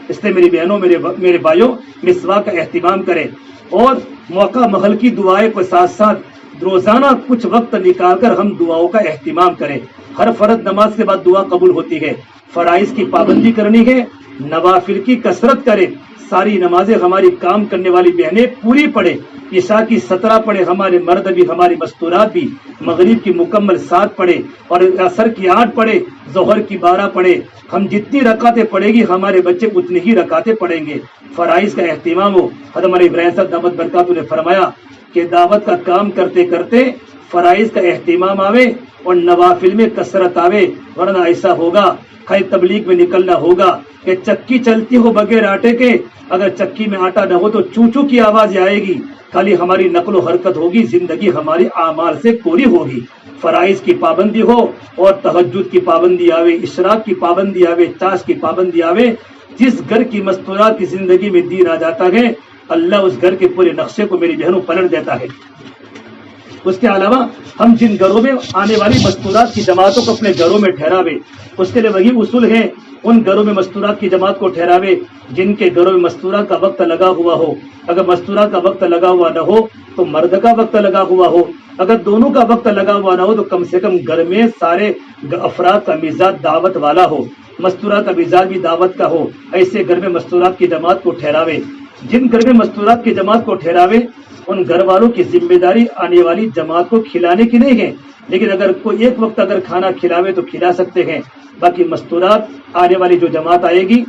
اس لیے میری بہنوں، میرے بھائیوں، مسواک کا اہتمام کریں اور موقع محل کی دعائیں کے ساتھ ساتھ روزانہ کچھ وقت نکال کر ہم دعاؤں کا اہتمام کریں. ہر فرض نماز کے بعد دعا قبول ہوتی ہے. فرائض کی پابندی کرنی ہے، نوافل کی کثرت کریں. ساری نمازیں ہماری کام کرنے والی بہنیں پوری پڑھیں. عشاء کی 17 پڑھیں، ہمارے مرد بھی، ہماری مستورات بھی. مغرب کی مکمل 7 پڑھیں اور عصر کی 8 پڑھیں، ظہر کی 12 پڑھیں. ہم جتنی رکعتیں پڑھیں گی ہمارے بچے اتنی ہی رکعتیں پڑھیں گے. فرائض کا اہتمام ہو. حضرت ابراہیم صاحب دامت برکاتہ نے فرمایا کہ دعوت کا کام کرتے کرتے فرائض کا اہتمام آوے اور نوافل میں کثرت آوے، ورنہ ایسا ہوگا خیر تبلیغ میں نکلنا ہوگا کہ چکی چلتی ہو بغیر آٹے کے، اگر چکی میں آٹا نہ ہو تو چوچو کی آواز آئے گی. خالی ہماری نقل و حرکت ہوگی، زندگی ہماری اعمال سے پوری ہوگی. فرائض کی پابندی ہو اور تہجد کی پابندی آوے، اشراق کی پابندی آوے، چاش کی پابندی آوے. جس گھر کی مستورات کی زندگی میں دین آ جاتا ہے اللہ اس گھر کے پورے نقشے کو میری بہنوں پلٹ دیتا ہے. اس کے علاوہ ہم جن گھروں میں آنے والی مستورات کی جماعتوں کو اپنے گھروں میں ٹھہراوے. اس کے لیے وہی اصول ہیں، ان گھروں میں مستورات کی جماعت کو ٹھہراوے جن کے گھروں میں مستورات کا وقت لگا ہوا ہو. اگر مستورات کا وقت لگا ہوا نہ ہو تو مرد کا وقت لگا ہوا ہو. اگر دونوں کا وقت لگا ہوا نہ ہو تو کم سے کم گھر میں سارے افراد کا مزاج دعوت والا ہو، مستورات کا مزاج بھی دعوت کا ہو. ایسے گھر میں مستورات کی جماعت کو ٹھہراوے. جن گھر میں مستورات کی جماعت کو ٹھہراوے ان گھر والوں کی ذمہ داری آنے والی جماعت کو کھلانے کی نہیں ہے، لیکن اگر کوئی ایک وقت اگر کھانا کھلاوے تو کھلا سکتے ہیں. باقی مستورات آنے والی جو جماعت آئے گی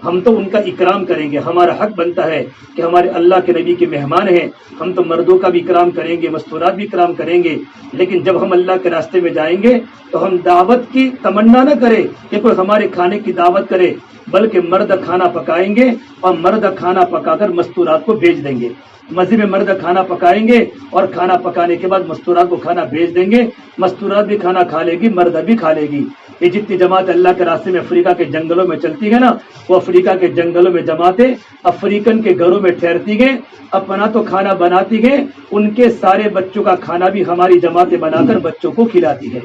ہم تو ان کا اکرام کریں گے. ہمارا حق بنتا ہے کہ ہمارے اللہ کے نبی کے مہمان ہیں، ہم تو مردوں کا بھی اکرام کریں گے، مستورات بھی اکرام کریں گے. لیکن جب ہم اللہ کے راستے میں جائیں گے تو ہم دعوت کی تمنا نہ کریں کہ کوئی ہمارے کھانے کی دعوت کرے، بلکہ مرد کھانا پکائیں گے اور مرد کھانا پکا کر مستورات کو بھیج دیں گے. مسجد میں مرد کھانا پکائیں گے اور کھانا پکانے کے بعد مستورات کو کھانا بھیج دیں گے. مستورات بھی کھانا کھا لے گی، مرد بھی کھا لے گی. یہ جتنی جماعت اللہ کے راستے میں افریقہ کے جنگلوں میں چلتی ہے نا، وہ افریقہ کے جنگلوں میں جماعتیں افریقن کے گھروں میں ٹھہرتی گئے، اپنا تو کھانا بناتی گئے، ان کے سارے بچوں کا کھانا بھی ہماری جماعتیں بنا کر بچوں کو کھلاتی ہے.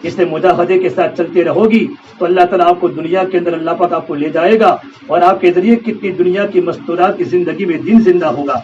اس سے مجاہدے کے ساتھ چلتے رہو گی تو اللہ تعالیٰ آپ کو دنیا کے اندر اللہ پاک آپ کو لے جائے گا اور آپ کے ذریعے کتنی دنیا کی مستورات کی زندگی میں دین زندہ ہوگا.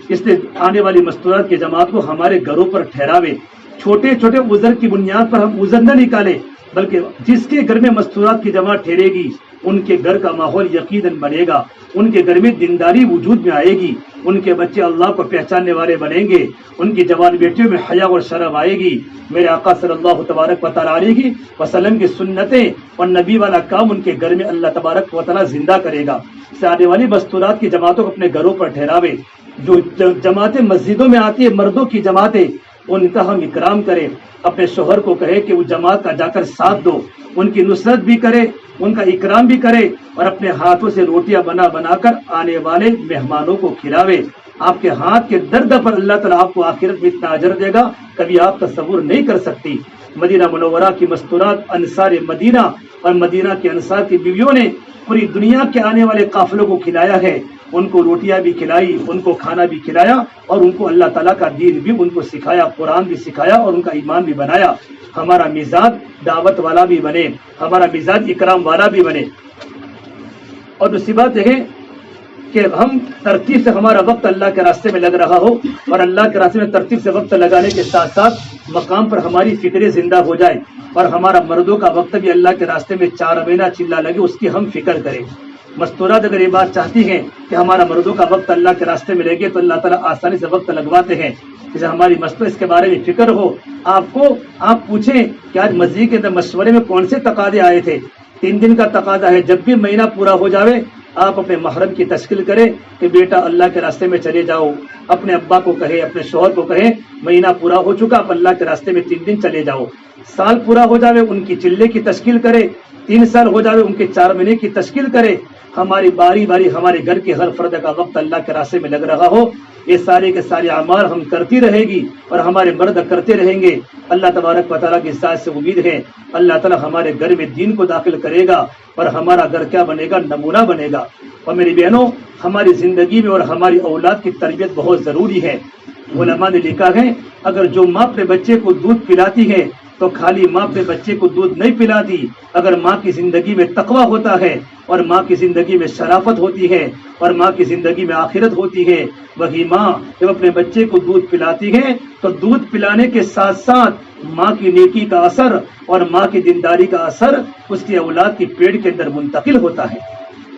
اس لیے آنے والی مستورات کی جماعت کو ہمارے گھروں پر ٹھہراوے. چھوٹے چھوٹے عذر کی بنیاد پر ہم عذر نہ نکالے، بلکہ جس کے گھر میں مستورات کی جماعت ٹھہرے گی ان کے گھر کا ماحول یقیناً بنے گا، ان کے گھر میں دینداری وجود میں آئے گی، ان کے بچے اللہ کو پہچاننے والے بنیں گے، ان کی جوان بیٹیوں میں حیا اور شرم آئے گی. میرے آقا صلی اللہ تبارک و تعالی علیہ وسلم کی سنتیں اور نبی والا کام ان کے گھر میں اللہ تبارک و تعالی زندہ کرے گا. سے آنے والی مستورات کی جماعتوں کو اپنے گھروں پر ٹھہراوے. جو جماعتیں مسجدوں میں آتی ہے مردوں کی جماعتیں، ان کا ہم اکرام کریں. اپنے شوہر کو کہے کہ وہ جماعت کا جا کر ساتھ دو، ان کی نصرت بھی کرے، ان کا اکرام بھی کرے اور اپنے ہاتھوں سے روٹیاں بنا بنا کر آنے والے مہمانوں کو کھلاوے. آپ کے ہاتھ کے درد پر اللہ تعالیٰ آپ کو آخرت میں اتنا اجر دے گا کبھی آپ تصور نہیں کر سکتی. مدینہ منورہ کی مستورات انصار مدینہ اور مدینہ کے انصار کی بیویوں نے پوری دنیا کے آنے والے قافلوں کو کھلایا ہے. ان کو روٹیاں بھی کھلائی، ان کو کھانا بھی کھلایا، اور ان کو اللہ تعالیٰ کا دین بھی ان کو سکھایا، قرآن بھی سکھایا، اور ان کا ایمان بھی بنایا۔ ہمارا مزاج دعوت والا بھی بنے، ہمارا مزاج اکرام والا بھی بنے۔ اور دوسری بات یہ ہے کہ ہم ترتیب سے ہمارا وقت اللہ کے راستے میں لگ رہا ہو، اور اللہ کے راستے میں ترتیب سے وقت لگانے کے ساتھ ساتھ مقام پر ہماری فکریں زندہ ہو جائے، اور ہمارا مردوں کا وقت بھی اللہ کے راستے میں 4 مہینہ چلا لگے، اس کی ہم فکر کریں۔ مستورات اگر یہ بات چاہتی ہیں کہ ہمارا مردوں کا وقت اللہ کے راستے میں لگے تو اللہ تعالیٰ آسانی سے وقت لگواتے ہیں۔ جیسے ہماری مستور اس کے بارے میں فکر ہو، آپ پوچھیں کہ آج مسجد کے اندر مشورے میں کون سے تقاضے آئے تھے۔ 3 دن کا تقاضا ہے، جب بھی مہینہ پورا ہو جاوے آپ اپنے محرم کی تشکیل کریں کہ بیٹا اللہ کے راستے میں چلے جاؤ، اپنے ابا کو کہیں، اپنے شوہر کو کہیں مہینہ پورا ہو چکا، آپ اللہ کے راستے میں 3 دن چلے جاؤ۔ سال پورا ہو جاوے ان کی چلے کی تشکیل کرے، 3 سال ہو جاوے ان کے 4 مہینے کی تشکیل کرے۔ ہماری باری باری ہمارے گھر کے ہر فرد کا وقت اللہ کے راستے میں لگ رہا ہو، یہ سارے کے سارے اعمال ہم کرتی رہے گی اور ہمارے مرد کرتے رہیں گے۔ اللہ تبارک و تعالیٰ کی ذات سے امید ہے اللہ تعالیٰ ہمارے گھر میں دین کو داخل کرے گا، اور ہمارا گھر کیا بنے گا؟ نمونہ بنے گا۔ اور میری بہنوں، ہماری زندگی میں اور ہماری اولاد کی تربیت بہت ضروری ہے۔ علماء نے لکھا ہے اگر جو ماں اپنے بچے کو دودھ پلاتی ہے تو خالی ماں اپنے بچے کو دودھ نہیں پلاتی، اگر ماں کی زندگی میں تقویٰ ہوتا ہے، اور ماں کی زندگی میں شرافت ہوتی ہے، اور ماں کی زندگی میں آخرت ہوتی ہے، وہی ماں جب اپنے بچے کو دودھ پلاتی ہے تو دودھ پلانے کے ساتھ ساتھ ماں کی نیکی کا اثر اور ماں کی دینداری کا اثر اس کی اولاد کی پیٹ کے اندر منتقل ہوتا ہے،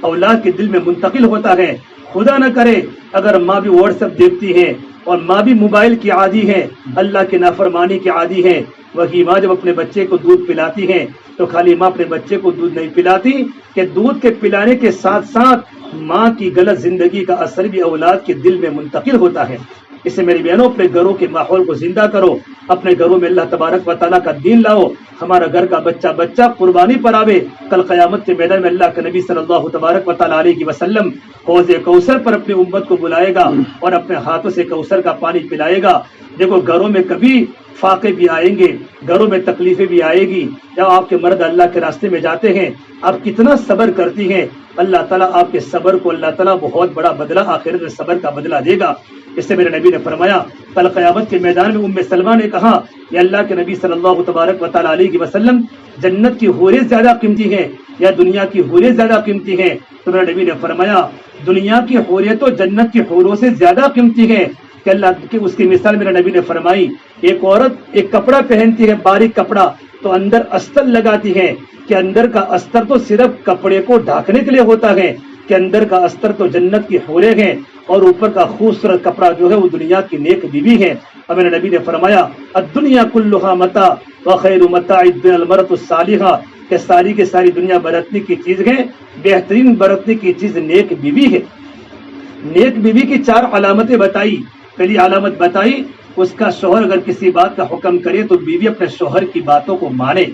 اولاد کے دل میں منتقل ہوتا ہے۔ خدا نہ کرے اگر ماں بھی واٹس ایپ دیکھتی ہے اور ماں بھی موبائل کی عادی ہے، اللہ کی نافرمانی کی عادی ہے، وہی ماں جب اپنے بچے کو دودھ پلاتی ہے تو خالی ماں اپنے بچے کو دودھ نہیں پلاتی کہ دودھ کے پلانے کے ساتھ ساتھ ماں کی غلط زندگی کا اثر بھی اولاد کے دل میں منتقل ہوتا ہے۔ اس سے میری بہنوں اپنے گھروں کے ماحول کو زندہ کرو، اپنے گھروں میں اللہ تبارک و تعالیٰ کا دین لاؤ، ہمارا گھر کا بچہ قربانی پر آوے، کل قیامت کے میدان میں اللہ کے نبی صلی اللہ تبارک و تعالیٰ علیہ وسلم حوض کوثر پر اپنی امت کو بلائے گا اور اپنے ہاتھوں سے کوثر کا پانی پلائے گا۔ دیکھو گھروں میں کبھی فاقے بھی آئیں گے، گھروں میں تکلیفیں بھی آئے گی، جب آپ کے مرد اللہ کے راستے میں جاتے ہیں آپ کتنا صبر کرتی ہیں، اللہ تعالیٰ آپ کے صبر کو اللہ تعالیٰ بہت بڑا بدلہ آخرت میں صبر کا بدلہ دے گا۔ اس سے میرے نبی نے فرمایا کل قیامت کے میدان میں ام سلمہ نے کہا یا اللہ کے نبی صلی اللہ تبارک و تعالیٰ علیہ وسلم جنت کی حوریں زیادہ قیمتی ہیں یا دنیا کی حوریں زیادہ قیمتی ہیں؟ تو میرے نبی نے فرمایا دنیا کی حوریں تو جنت کی حوروں سے زیادہ قیمتی ہیں۔ کہ اللہ کی اس کی مثال میرے نبی نے فرمائی، ایک عورت ایک کپڑا پہنتی ہے باریک کپڑا تو اندر استر لگاتی ہے کہ اندر کا استر تو صرف کپڑے کو ڈھانکنے کے لیے ہوتا ہے، کہ اندر کا استر تو جنت کی حوریں ہیں اور اوپر کا خوبصورت کپڑا جو ہے وہ دنیا کی نیک بیوی ہے۔ اور میرے نبی نے فرمایا الدنیا کلھا متاع وخیر متاع الدنیا المرأۃ الصالحہ، کہ ساری کے ساری دنیا برتنے کی چیز ہے، بہترین برتنے کی چیز نیک بیوی ہے۔ نیک بیوی کی 4 علامتیں بتائی۔ پہلی علامت بتائی اس کا شوہر اگر کسی بات کا حکم کرے تو بیوی اپنے شوہر کی باتوں کو مانے،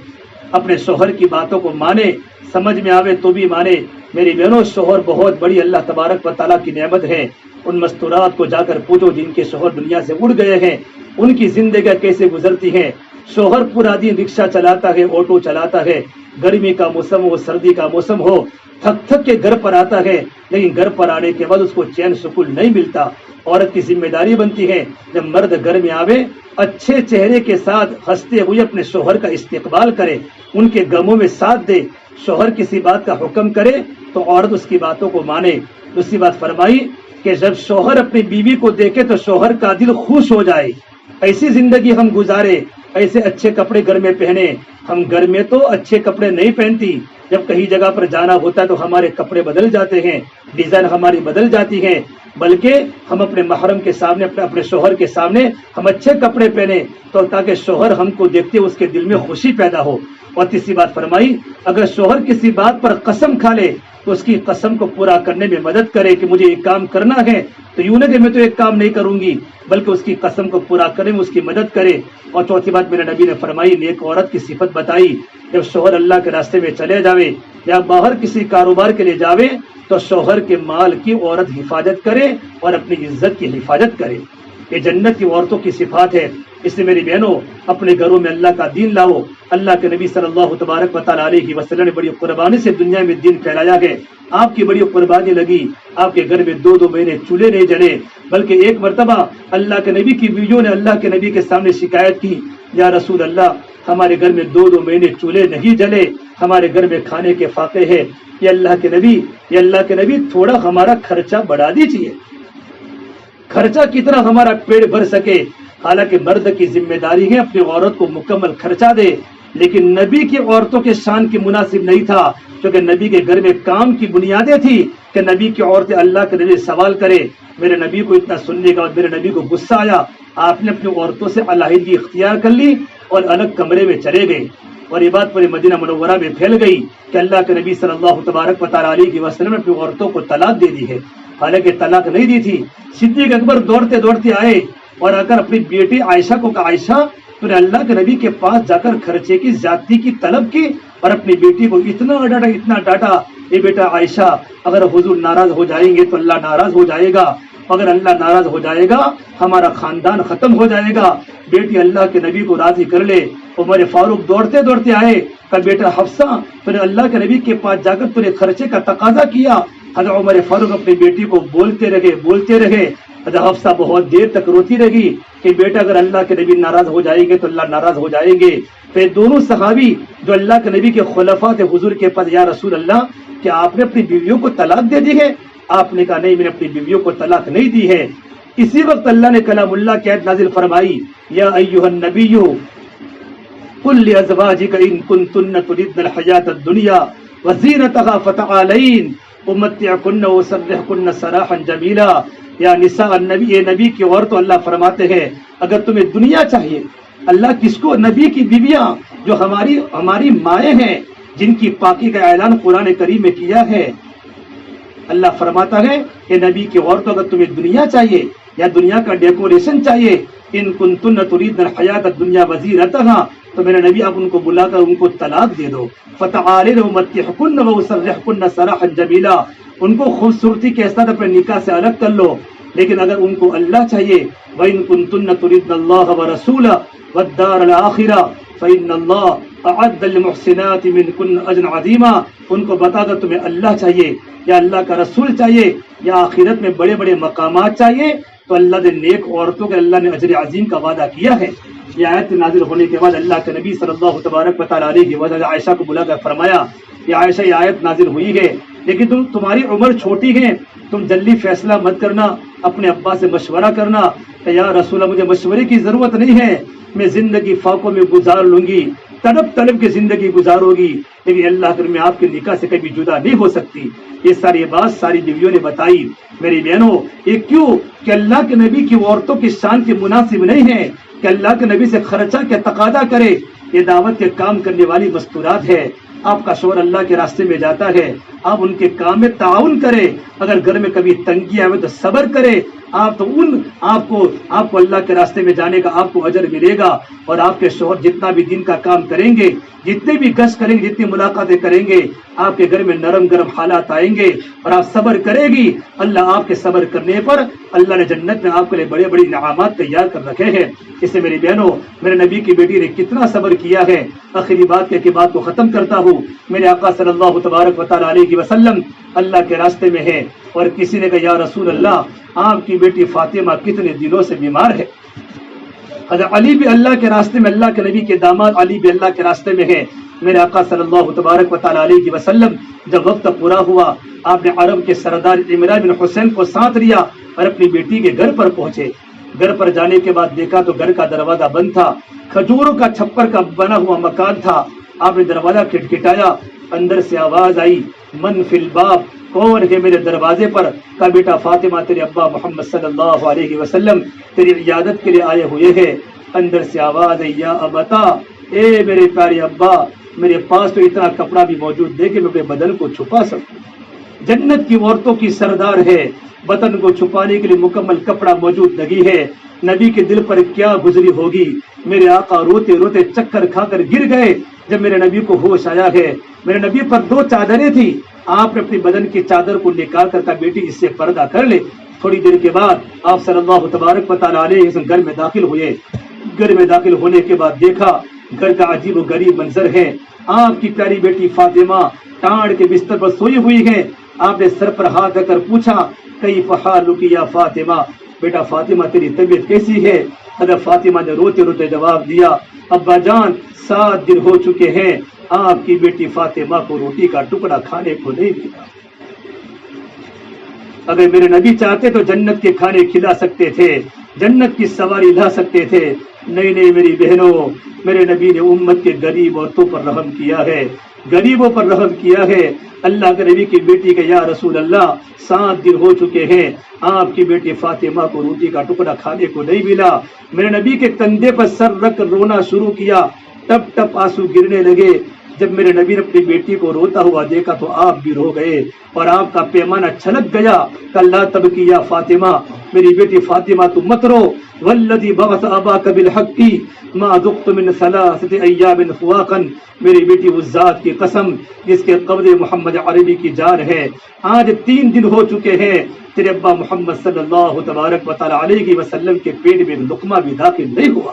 اپنے شوہر کی باتوں کو مانے، سمجھ میں آوے تو بھی مانے۔ میری بہنوں شوہر بہت بڑی اللہ تبارک و تعالیٰ کی نعمت ہے۔ ان مستورات کو جا کر پوچھو جن کے شوہر دنیا سے اڑ گئے ہیں ان کی زندگی کیسے گزرتی ہیں۔ شوہر پورا دن رکشہ چلاتا ہے، آٹو چلاتا ہے، گرمی کا موسم ہو سردی کا موسم ہو، تھک کے گھر پر آتا ہے، لیکن گھر پر آنے کے بعد اس کو چین سکون نہیں ملتا۔ عورت کی ذمہ داری بنتی ہے جب مرد گھر میں آوے اچھے چہرے کے ساتھ ہنستے ہوئے اپنے شوہر کا استقبال کرے، ان کے غموں میں ساتھ دے۔ شوہر کسی بات کا حکم کرے تو عورت اس کی باتوں کو مانے۔ دوسری بات فرمائی کہ جب شوہر اپنی بیوی کو دیکھے تو شوہر کا دل خوش ہو جائے، ایسی زندگی ہم گزارے، ایسے اچھے کپڑے گھر میں پہنے۔ ہم گھر میں تو اچھے کپڑے نہیں پہنتی، جب کہیں جگہ پر جانا ہوتا ہے تو ہمارے کپڑے بدل جاتے ہیں، ڈیزائن ہماری بدل جاتی ہے، بلکہ ہم اپنے محرم کے سامنے اپنے شوہر کے سامنے ہم اچھے کپڑے پہنے تو تاکہ شوہر ہم کو دیکھتے اس کے دل میں خوشی پیدا ہو۔ اور تیسری بات فرمائی اگر شوہر کسی بات پر قسم کھا لے تو اس کی قسم کو پورا کرنے میں مدد کرے کہ مجھے ایک کام کرنا ہے تو یوں نہ کہ میں تو ایک کام نہیں کروں گی بلکہ اس کی قسم کو پورا کرنے میں اس کی مدد کرے۔ اور چوتھی بات میرے نبی نے فرمائی نیک عورت کی صفت بتائی، جب شوہر اللہ کے راستے میں چلے جاوے یا باہر کسی کاروبار کے لیے جاوے تو شوہر کے مال کی عورت حفاظت کرے اور اپنی عزت کی حفاظت کرے۔ یہ جنت کی عورتوں کی صفات ہے۔ اس سے میری بہنوں اپنے گھروں میں اللہ کا دین لاؤ۔ اللہ کے نبی صلی اللہ تبارک و تعالیٰ علیہ وسلم نے بڑی قربانی سے دنیا میں دین پھیلایا ہے۔ آپ کی بڑی قربانی لگی، آپ کے گھر میں 2 مہینے چولہے نہیں جلے، بلکہ ایک مرتبہ اللہ کے نبی کی بیویوں نے اللہ کے نبی کے سامنے شکایت کی، یا رسول اللہ ہمارے گھر میں 2 مہینے چولہے نہیں جلے، ہمارے گھر میں کھانے کے فاقے ہیں، یہ اللہ کے نبی تھوڑا ہمارا خرچہ بڑھا دیجیے، خرچہ کتنا ہمارا پیٹ بھر سکے۔ حالانکہ مرد کی ذمہ داری ہے اپنی عورت کو مکمل خرچہ دے، لیکن نبی کی عورتوں کے شان کی مناسب نہیں تھا، کیونکہ نبی کے گھر میں کام کی بنیادیں تھی کہ نبی کی عورتیں اللہ کے نبی سوال کرے۔ میرے نبی کو اتنا سننے کا میرے نبی کو غصہ آیا، آپ نے اپنی عورتوں سے علیحدگی اختیار کر لی اور الگ کمرے میں چلے گئے، اور یہ بات پورے مدینہ منورہ میں پھیل گئی کہ اللہ کے نبی صلی اللہ تبارک و تعالیٰ علیہ وسلم نے اپنی عورتوں کو طلاق دے دی ہے، حالانکہ طلاق نہیں دی تھی۔ صدیق اکبر دوڑتے دوڑتے آئے اور اگر اپنی بیٹی عائشہ کو کہا، عائشہ تو نے اللہ کے نبی کے پاس جا کر خرچے کی زیادتی کی طلب کی اور اپنی بیٹی کو اتنا ڈانٹا، اے بیٹا عائشہ اگر حضور ناراض ہو جائیں گے تو اللہ ناراض ہو جائے گا، اگر اللہ ناراض ہو جائے گا ہمارا خاندان ختم ہو جائے گا، بیٹی اللہ کے نبی کو راضی کر لے۔ عمر فاروق دوڑتے دوڑتے آئے کہ بیٹا حفصہ تو نے اللہ کے نبی کے پاس جا کر تو نے خرچے کا تقاضا کیا۔ حضرت عمر فاروق اپنی بیٹی کو بولتے رہے۔ حضرت حفصہ بہت دیر تک روتی رہی کہ بیٹا اگر اللہ کے نبی ناراض ہو جائیں گے تو اللہ ناراض ہو جائیں گے۔ پھر دونوں صحابی جو اللہ کے نبی کے خلفاء تھے حضور کے پاس، یا رسول اللہ کیا آپ نے اپنی بیویوں کو طلاق دے دی ہے؟ آپ نے کہا نہیں، میں نے اپنی بیویوں کو طلاق نہیں دی ہے۔ اسی وقت اللہ نے کلام اللہ کی آیت نازل فرمائی، یا ایھا النبی قل لازواجک ان کنتن تردن الحیاۃ الدنیا وزینتها فتعالین امتعکن واسرحکن سراحا جمیلا۔ یا نساء النبی، اے نبی کی عورتوں، اللہ فرماتے ہیں اگر تمہیں دنیا چاہیے، اللہ کس کو؟ نبی کی بیویاں جو ہماری مائیں ہیں، جن کی پاکی کا اعلان قرآن کریم میں کیا ہے۔ اللہ فرماتا ہے کہ نبی کی عورتوں اگر تمہیں دنیا چاہیے یا دنیا کا ڈیکوریشن چاہیے، ان کنتن تریدن الحیاۃ الدنیا وزینتها، تو میرے نبی آپ ان کو بلا کر ان کو طلاق دے دو۔ فتعالین امتعکن واسرحکن سراحا جمیلا، ان کو خوبصورتی کے ساتھ اپنے نکاح سے الگ کر لو۔ لیکن اگر ان کو اللہ چاہیے، وَإِن كُنتُنَّ تُرِدْنَ اللَّهَ وَرَسُولَهُ وَالدَّارَ الْآخِرَةَ فَإِنَّ اللَّهَ أَعَدَّ لِلْمُحْسِنَاتِ مِنكُنَّ أَجْرًا عَظِيمًا، ان کو بتا دو تمہیں اللہ چاہیے یا اللہ کا رسول چاہیے یا آخرت میں بڑے بڑے مقامات چاہیے، تو اللہ نے نیک عورتوں کے اللہ نے اجر عظیم کا وعدہ کیا ہے۔ یہ آیت نازل ہونے کے بعد اللہ کے نبی صلی اللہ تبارک و تعالیٰ علیہ وسلم عائشہ کو بلا کر فرمایا کہ عائشہ یہ آیت نازل ہوئی ہے، لیکن تمہاری عمر چھوٹی ہے، تم جلدی فیصلہ مت کرنا، اپنے ابا سے مشورہ کرنا کہ یا رسول اللہ مجھے مشورے کی ضرورت نہیں ہے، میں زندگی فاقوں میں گزار لوں گی، تڑپ کے زندگی گزارو گی، لیکن اللہ کے میں آپ کے نکاح سے کبھی جدا نہیں ہو سکتی۔ یہ ساری بات ساری بیویوں نے بتائی۔ میری بہنوں، یہ کیوں کہ اللہ کے نبی کی عورتوں کی شان کی مناسب نہیں ہے کہ اللہ کے نبی سے خرچہ کے تقاضا کرے۔ یہ دعوت کے کام کرنے والی مستورات ہے۔ آپ کا شوہر اللہ کے راستے میں جاتا ہے، آپ ان کے کام میں تعاون کرے، اگر گھر میں کبھی تنگی آئے تو صبر کرے، آپ کو اللہ کے راستے میں جانے کا آپ کو اجر ملے گا، اور آپ کے شوہر جتنا بھی دین کا کام کریں گے، جتنے بھی گشت کریں گے، جتنی ملاقاتیں کریں گے، آپ کے گھر میں نرم گرم حالات آئیں گے اور آپ صبر کرے گی۔ اللہ آپ کے صبر کرنے پر اللہ نے جنت میں آپ کے لیے بڑے بڑے انعامات تیار کر رکھے ہیں۔ اس سے میری بہنوں، میرے نبی کی بیٹی نے کتنا صبر کیا ہے۔ آخری بات کہہ کے بات کو ختم کرتا ہوں، میرے آقا صلی اللہ تبارک و تعالیٰ علیہ وسلم اللہ کے راستے میں ہے، اور کسی نے کہا یا رسول اللہ آپ کی بیٹی فاطمہ کتنے دنوں سے بیمار ہے۔ حضرت علی بھی اللہ کے راستے میں، اللہ کے نبی کے داماد علی بھی اللہ کے راستے میں ہے۔ میرے آقا صلی اللہ تبارک و تعالیٰ علیہ وسلم جب وقت پورا ہوا، آپ نے عرب کے سردار عمران بن حسین کو ساتھ لیا اور اپنی بیٹی کے گھر پر پہنچے۔ گھر پر جانے کے بعد دیکھا تو گھر کا دروازہ بند تھا، کھجوروں کا چھپر کا بنا ہوا مکان تھا۔ آپ نے دروازہ کھٹکھٹایا، اندر سے آواز آئی، من فی الباب، کون ہے میرے دروازے پر؟ کہا بیٹا فاطمہ تیرے ابا محمد صلی اللہ علیہ وسلم تیری عیادت کے لیے آئے ہوئے ہیں۔ اندر سے آواز آئی، یا ابتا، اے میرے پیارے ابا، میرے پاس تو اتنا کپڑا بھی موجود دے کہ میں اپنے بدن کو چھپا سکوں۔ جنت کی عورتوں کی سردار ہے، بدن کو چھپانے کے لیے مکمل کپڑا موجود نہیں ہے۔ نبی کے دل پر کیا گزری ہوگی۔ میرے آقا روتے روتے چکر کھا کر گر گئے۔ جب میرے نبی کو ہوش آیا ہے، میرے نبی پر 2 چادریں تھی، آپ نے اپنی بدن کی چادر کو نکال کر کہا بیٹی اس سے پردہ کر لے۔ تھوڑی دیر کے بعد آپ صلی اللہ تبارک و تعالیٰ علیہ وسلم گھر میں داخل ہوئے۔ گھر میں داخل ہونے کے بعد دیکھا گھر کا عجیب و غریب منظر ہے۔ آپ کی پیاری بیٹی فاطمہ ٹانڈ کے بستر پر سوئی ہوئی ہے، آپ نے سر پر ہاتھ رکھ کر پوچھا کیف حالک یا فاطمہ، بیٹا فاطمہ تیری طبیعت کیسی ہے؟ حضرت فاطمہ نے روتے روتے جواب دیا ابا جان 7 دن ہو چکے ہیں آپ کی بیٹی فاطمہ کو روٹی کا ٹکڑا کھانے کو نہیں ملا۔ اگر میرے نبی چاہتے تو جنت کے کھانے کھلا سکتے تھے، جنت کی سواری لا سکتے تھے، نہیں میری بہنوں، میرے نبی نے امت کے غریب عورتوں پر رحم کیا ہے، غریبوں پر رحم کیا ہے۔ اللہ کے نبی کی بیٹی کے یا رسول اللہ 7 دن ہو چکے ہیں آپ کی بیٹی فاطمہ کو روٹی کا ٹکڑا کھانے کو نہیں ملا۔ میرے نبی کے کندھے پر سر رکھ کر رونا شروع کیا، ٹپ ٹپ آنسو گرنے لگے۔ جب میرے نبی نے اپنی بیٹی کو روتا ہوا دیکھا تو آپ بھی رو گئے اور آپ کا پیمانہ چھلک گیا کہ اللہ تبکی یا فاطمہ، میری بیٹی فاطمہ تم مت رو، والذی بعث اباک بالحق ما ذقت من 3 ایام فواقا، میری بیٹی اس ذات کی قسم جس کے قبض محمد عربی کی جان ہے، آج 3 دن ہو چکے ہیں تیرے ابا محمد صلی اللہ تبارک و تعالی علیہ وسلم کے پیٹ میں لقمہ بھی داخل نہیں ہوا۔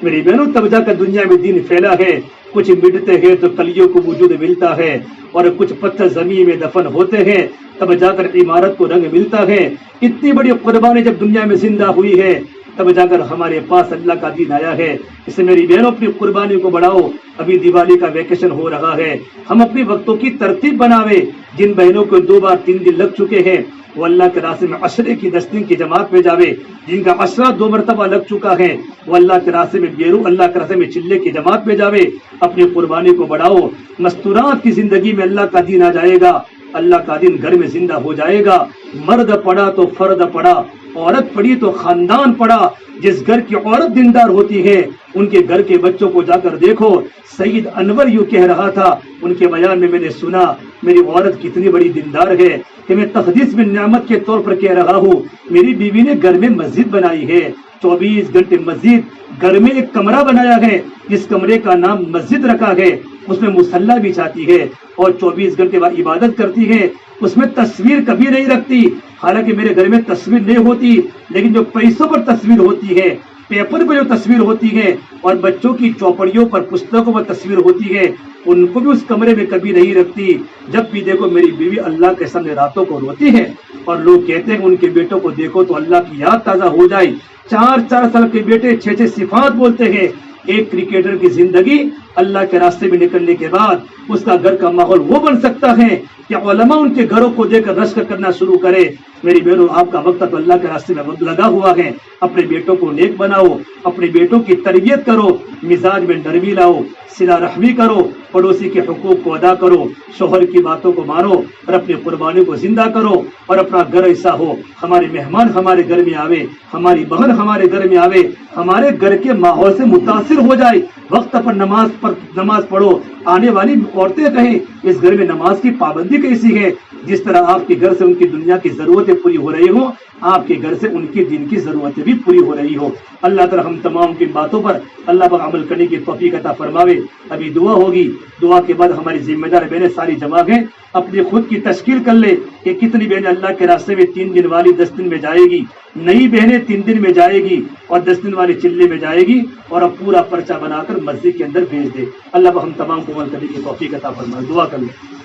میری بہنوں تب جا کر دنیا میں دین پھیلا ہے، کچھ مٹتے ہیں تو کلیوں کو وجود ملتا ہے اور کچھ پتھر زمین میں دفن ہوتے ہیں تب جا کر عمارت کو رنگ ملتا ہے۔ اتنی بڑی قربانی جب دنیا میں زندہ ہوئی ہے تب جا کر ہمارے پاس اللہ کا دین آیا ہے۔ اس سے میری بہنوں اپنی قربانی کو بڑھاؤ، ابھی دیوالی کا ویکیشن ہو رہا ہے، ہم اپنی وقتوں کی ترتیب بناوے۔ جن بہنوں کو 2 بار 3 دن لگ چکے ہیں وہ اللہ کے راستے میں عشرے کی 10 دن کی جماعت میں جاوے، جن کا عشرہ 2 مرتبہ لگ چکا ہے وہ اللہ کے راستے میں بیرو اللہ کے راستے میں چلے کی جماعت میں جاوے۔ اپنی قربانی کو بڑھاؤ، مستورات کی زندگی میں اللہ کا دین آ جائے گا، اللہ کا دین گھر میں زندہ ہو جائے گا۔ مرد پڑا تو فرد پڑا، عورت پڑی تو خاندان پڑا۔ جس گھر کی عورت دیندار ہوتی ہے ان کے گھر کے بچوں کو جا کر دیکھو۔ سید انور یوں کہہ رہا تھا، ان کے بیان میں نے سنا میری عورت کتنی بڑی دیندار ہے کہ میں تقدیس میں نعمت کے طور پر کہہ رہا ہوں، میری بیوی نے گھر میں مسجد بنائی ہے، 24 گھنٹے مسجد، گھر میں ایک کمرہ بنایا ہے جس کمرے کا نام مسجد رکھا ہے، اس میں مصلی بھی چاہتی ہے اور 24 گھنٹے بعد عبادت کرتی ہے، اس میں تصویر کبھی نہیں رکھتی۔ حالانکہ میرے گھر میں تصویر نہیں ہوتی لیکن جو پیسوں پر تصویر ہوتی ہے، پیپر پہ جو تصویر ہوتی ہے اور بچوں کی چوپڑیوں پر پستکوں پر تصویر ہوتی ہے ان کو بھی اس کمرے میں کبھی نہیں رکھتی۔ جب بھی دیکھو میری بیوی اللہ کے سامنے راتوں کو روتی ہے اور لوگ کہتے ہیں ان کے بیٹوں کو دیکھو تو اللہ کی یاد تازہ ہو جائے۔ 4 سال کے بیٹے 6 صفات بولتے ہیں۔ ایک کرکٹر کی زندگی اللہ کے راستے میں نکلنے کے بعد اس کا گھر کا ماحول وہ بن سکتا ہے کہ علماء ان کے گھروں کو دیکھ کر رشک کرنا شروع کرے۔ میری بہنوں آپ کا وقت تو اللہ کے راستے میں لگا ہوا ہے، اپنے بیٹوں کو نیک بناؤ، اپنے بیٹوں کی تربیت کرو، مزاج میں نرمی لاؤ، صلہ رحمی کرو، پڑوسی کے حقوق کو ادا کرو، شوہر کی باتوں کو مانو اور اپنی قربانی کو زندہ کرو اور اپنا گھر ایسا ہو ہمارے مہمان ہمارے گھر میں آوے، ہماری بہن ہمارے گھر میں آوے، ہمارے گھر کے ماحول سے متاثر ہو جائے، وقت پر نماز پڑھو۔ آنے والی عورتیں کہیں اس گھر میں نماز کی پابندی کیسی ہے؟ جس طرح آپ کے گھر سے ان کی دنیا کی ضرورتیں پوری ہو رہی ہوں آپ کے گھر سے ان کی دین کی ضرورتیں بھی پوری ہو رہی ہو۔ اللہ تعالی ہم تمام کی باتوں پر اللہ پر عمل کرنے کی توفیق عطا فرماوے۔ ابھی دعا ہوگی، دعا کے بعد ہماری ذمہ دار بہنیں ساری جمع ہیں، اپنی خود کی تشکیل کر لے کہ کتنی بہنیں اللہ کے راستے میں 3 دن والی 10 دن میں جائے گی، نئی بہنیں 3 دن میں جائے گی اور 10 دن والی چلے میں جائے گی اور اب پورا پرچہ بنا کر مسجد کے اندر بھیج دے۔ اللہ پر ہم تمام کو عمل کرنے کی توفیق عطا فرمائے۔ دعا کر لیں۔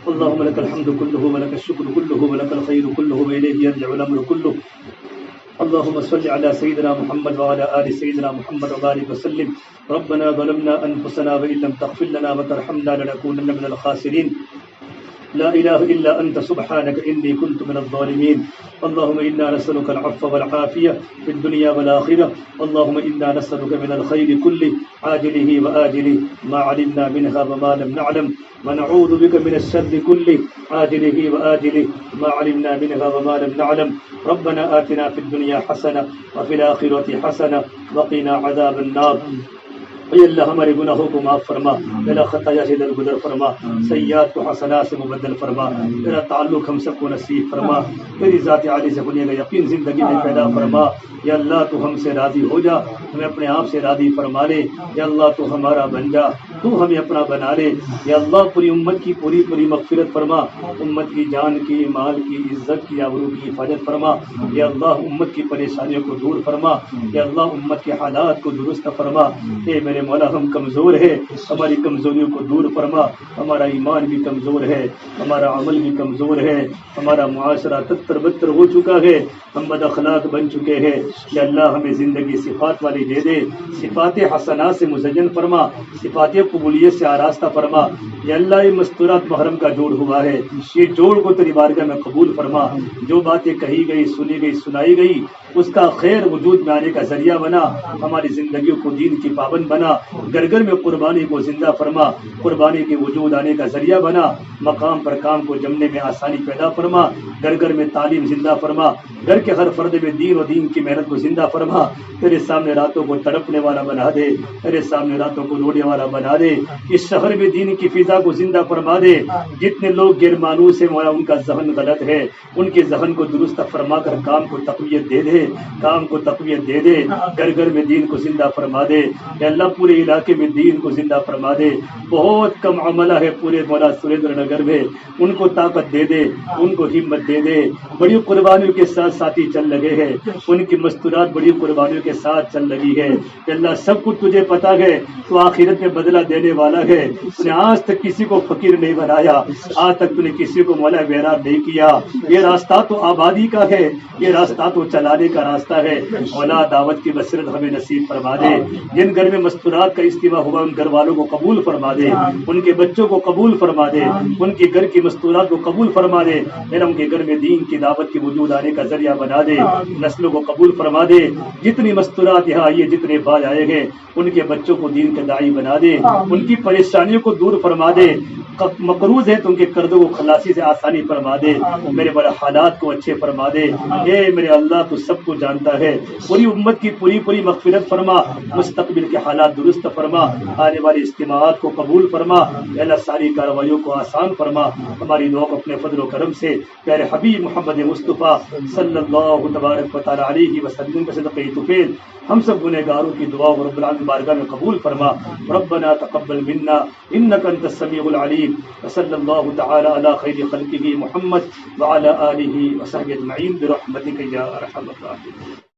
اللهم لك الحمد كله ولك الشكر كله ولك الخير كله وإليه يرجع الأمر كله۔ اللهم صل على سيدنا محمد وعلى آل سيدنا محمد وبارك وسلم۔ ربنا ظلمنا أنفسنا وإن لم تغفر لنا وترحمنا لنكونن من الخاسرين۔ لا إله إلا أنت سبحانك إني كنت من الظالمين۔ اللهم إنا نسألك العفو والعافية في الدنيا والآخرة۔ اللهم إنا نسألك من الخير كله عاجله وآجله ما علمنا منها وما لم نعلم، ونعوذ بك من الشر كله عاجله وآجله ما علمنا منها وما لم نعلم۔ ربنا آتنا في الدنيا حسنة وفي الآخرة حسنة وقنا عذاب النار۔ اے اللہ ہمارے گناہوں کو معاف فرما، میرا خطایا سے درگزر فرما، سیئات کو حسنات سے مبدل فرما، میرا تعلق ہم سب کو نصیب فرما، میری ذات عالی سے ہونے کا یقین زندگی میں پیدا فرما۔ یا اللہ تو ہم سے راضی ہو جا، ہمیں اپنے آپ سے راضی فرما لے۔ یا اللہ تو ہمارا بن جا، تو ہمیں اپنا بنا لے یا اللہ پوری امت کی پوری مغفرت فرما امت کی جان کی مال کی عزت کی آبرو کی حفاظت فرما یا اللہ امت کی پریشانیوں کو دور فرما یا اللہ امت کے حالات کو درست فرما اے میرے مولا ہم کمزور ہے ہماری کمزوریوں کو دور فرما ہمارا ایمان بھی کمزور ہے ہمارا عمل بھی کمزور ہے ہمارا معاشرہ تتر بتر ہو چکا ہے ہم بد اخلاق بن چکے ہیں یا اللہ ہمیں زندگی صفات والی دے دے صفات حسنات سے مزین فرما صفات قبولیت سے آراستہ فرما یا اللہ یہ مستورات محرم کا جوڑ ہوا ہے یہ جوڑ کو تیری بارگاہ میں قبول فرما جو باتیں کہی گئی سنی گئی سنائی گئی اس کا خیر وجود میں آنے کا ذریعہ بنا ہماری زندگیوں کو دین کی پابند بنا گھر گھر میں قربانی کو زندہ فرما قربانی کے وجود آنے کا ذریعہ بنا مقام پر کام کو جمنے میں آسانی پیدا فرما گھر گھر میں تعلیم زندہ فرما گھر کے ہر فرد میں دین و دین کی محنت کو زندہ فرما تیرے سامنے راتوں کو تڑپنے والا بنا دے تیرے سامنے راتوں کو رونے والا بنا دے اس شہر میں دین کی فضا کو زندہ فرما دے جتنے لوگ غیر مانوس ہیں مولا ان کا ذہن غلط ہے ان کے ذہن کو درست فرما کر کام کو تقویت دے دے کام کو تقویت دے دے گھر گھر میں دین کو زندہ فرما دے یا اللہ پورے علاقے میں دین کو زندہ فرما دے بہت کم عملہ ہے پورے مولا سریندر نگر میں ان کو طاقت دے دے ان کو ہمت دے دے بڑی قربانیوں کے ساتھ ساتھی چل لگے ہیں ان کی مستورات بڑی قربانیوں کے ساتھ چل لگی ہے کہ اللہ سب کچھ تجھے پتا ہے تو آخرت میں بدلہ دینے والا ہے تو نے آج تک کسی کو فقیر نہیں بنایا آج تک تو نے کسی کو مولا بیرار نہیں کیا یہ راستہ تو آبادی کا ہے یہ راستہ تو چلانے کا راستہ ہے مولا دعوت کی بصیرت ہمیں نصیب فرما دے جن گھر میں مستورات کا اجتماع ہوا ان گھر والوں کو قبول فرما دے ان کے بچوں کو قبول فرما دے ان کے گھر کی مستورات کو قبول فرما دے پھر ان کے گھر میں دین کی دعوت کے وجود آنے کا ذریعہ بنا دے نسلوں کو قبول فرما دے جتنی مستورات یہاں آئیے جتنے باز آئے گئے ان کے بچوں کو دین کے داعی بنا دے ان کی پریشانیوں کو دور فرما دے مقروض ہے تو ان کے قرضوں کو خلاصی سے آسانی فرما دے میرے بڑے حالات کو اچھے فرما دے اے میرے اللہ تو سب کو جانتا ہے پوری امت کی پوری مغفرت فرما مستقبل کے حالات درست فرما آنے والی اجتماعات کو قبول فرما اللہ ساری کارروائیوں کو آسان فرما ہماری دعا کو اپنے فضل و کرم سے پیارے حبیب محمد مصطفیٰ صلی اللہ تبارک و تعالی علیہ وسلم کے صدقے طفیل ہم سب گنہگاروں کی دعا کو رب العالمین بارگاہ میں قبول فرما ربنا تقبل منا انك انت السميع العليم وصلى الله تعالى على خير خلقه محمد وعلى آله وصحبه اجمعين برحمتك يا ارحم الراحمين.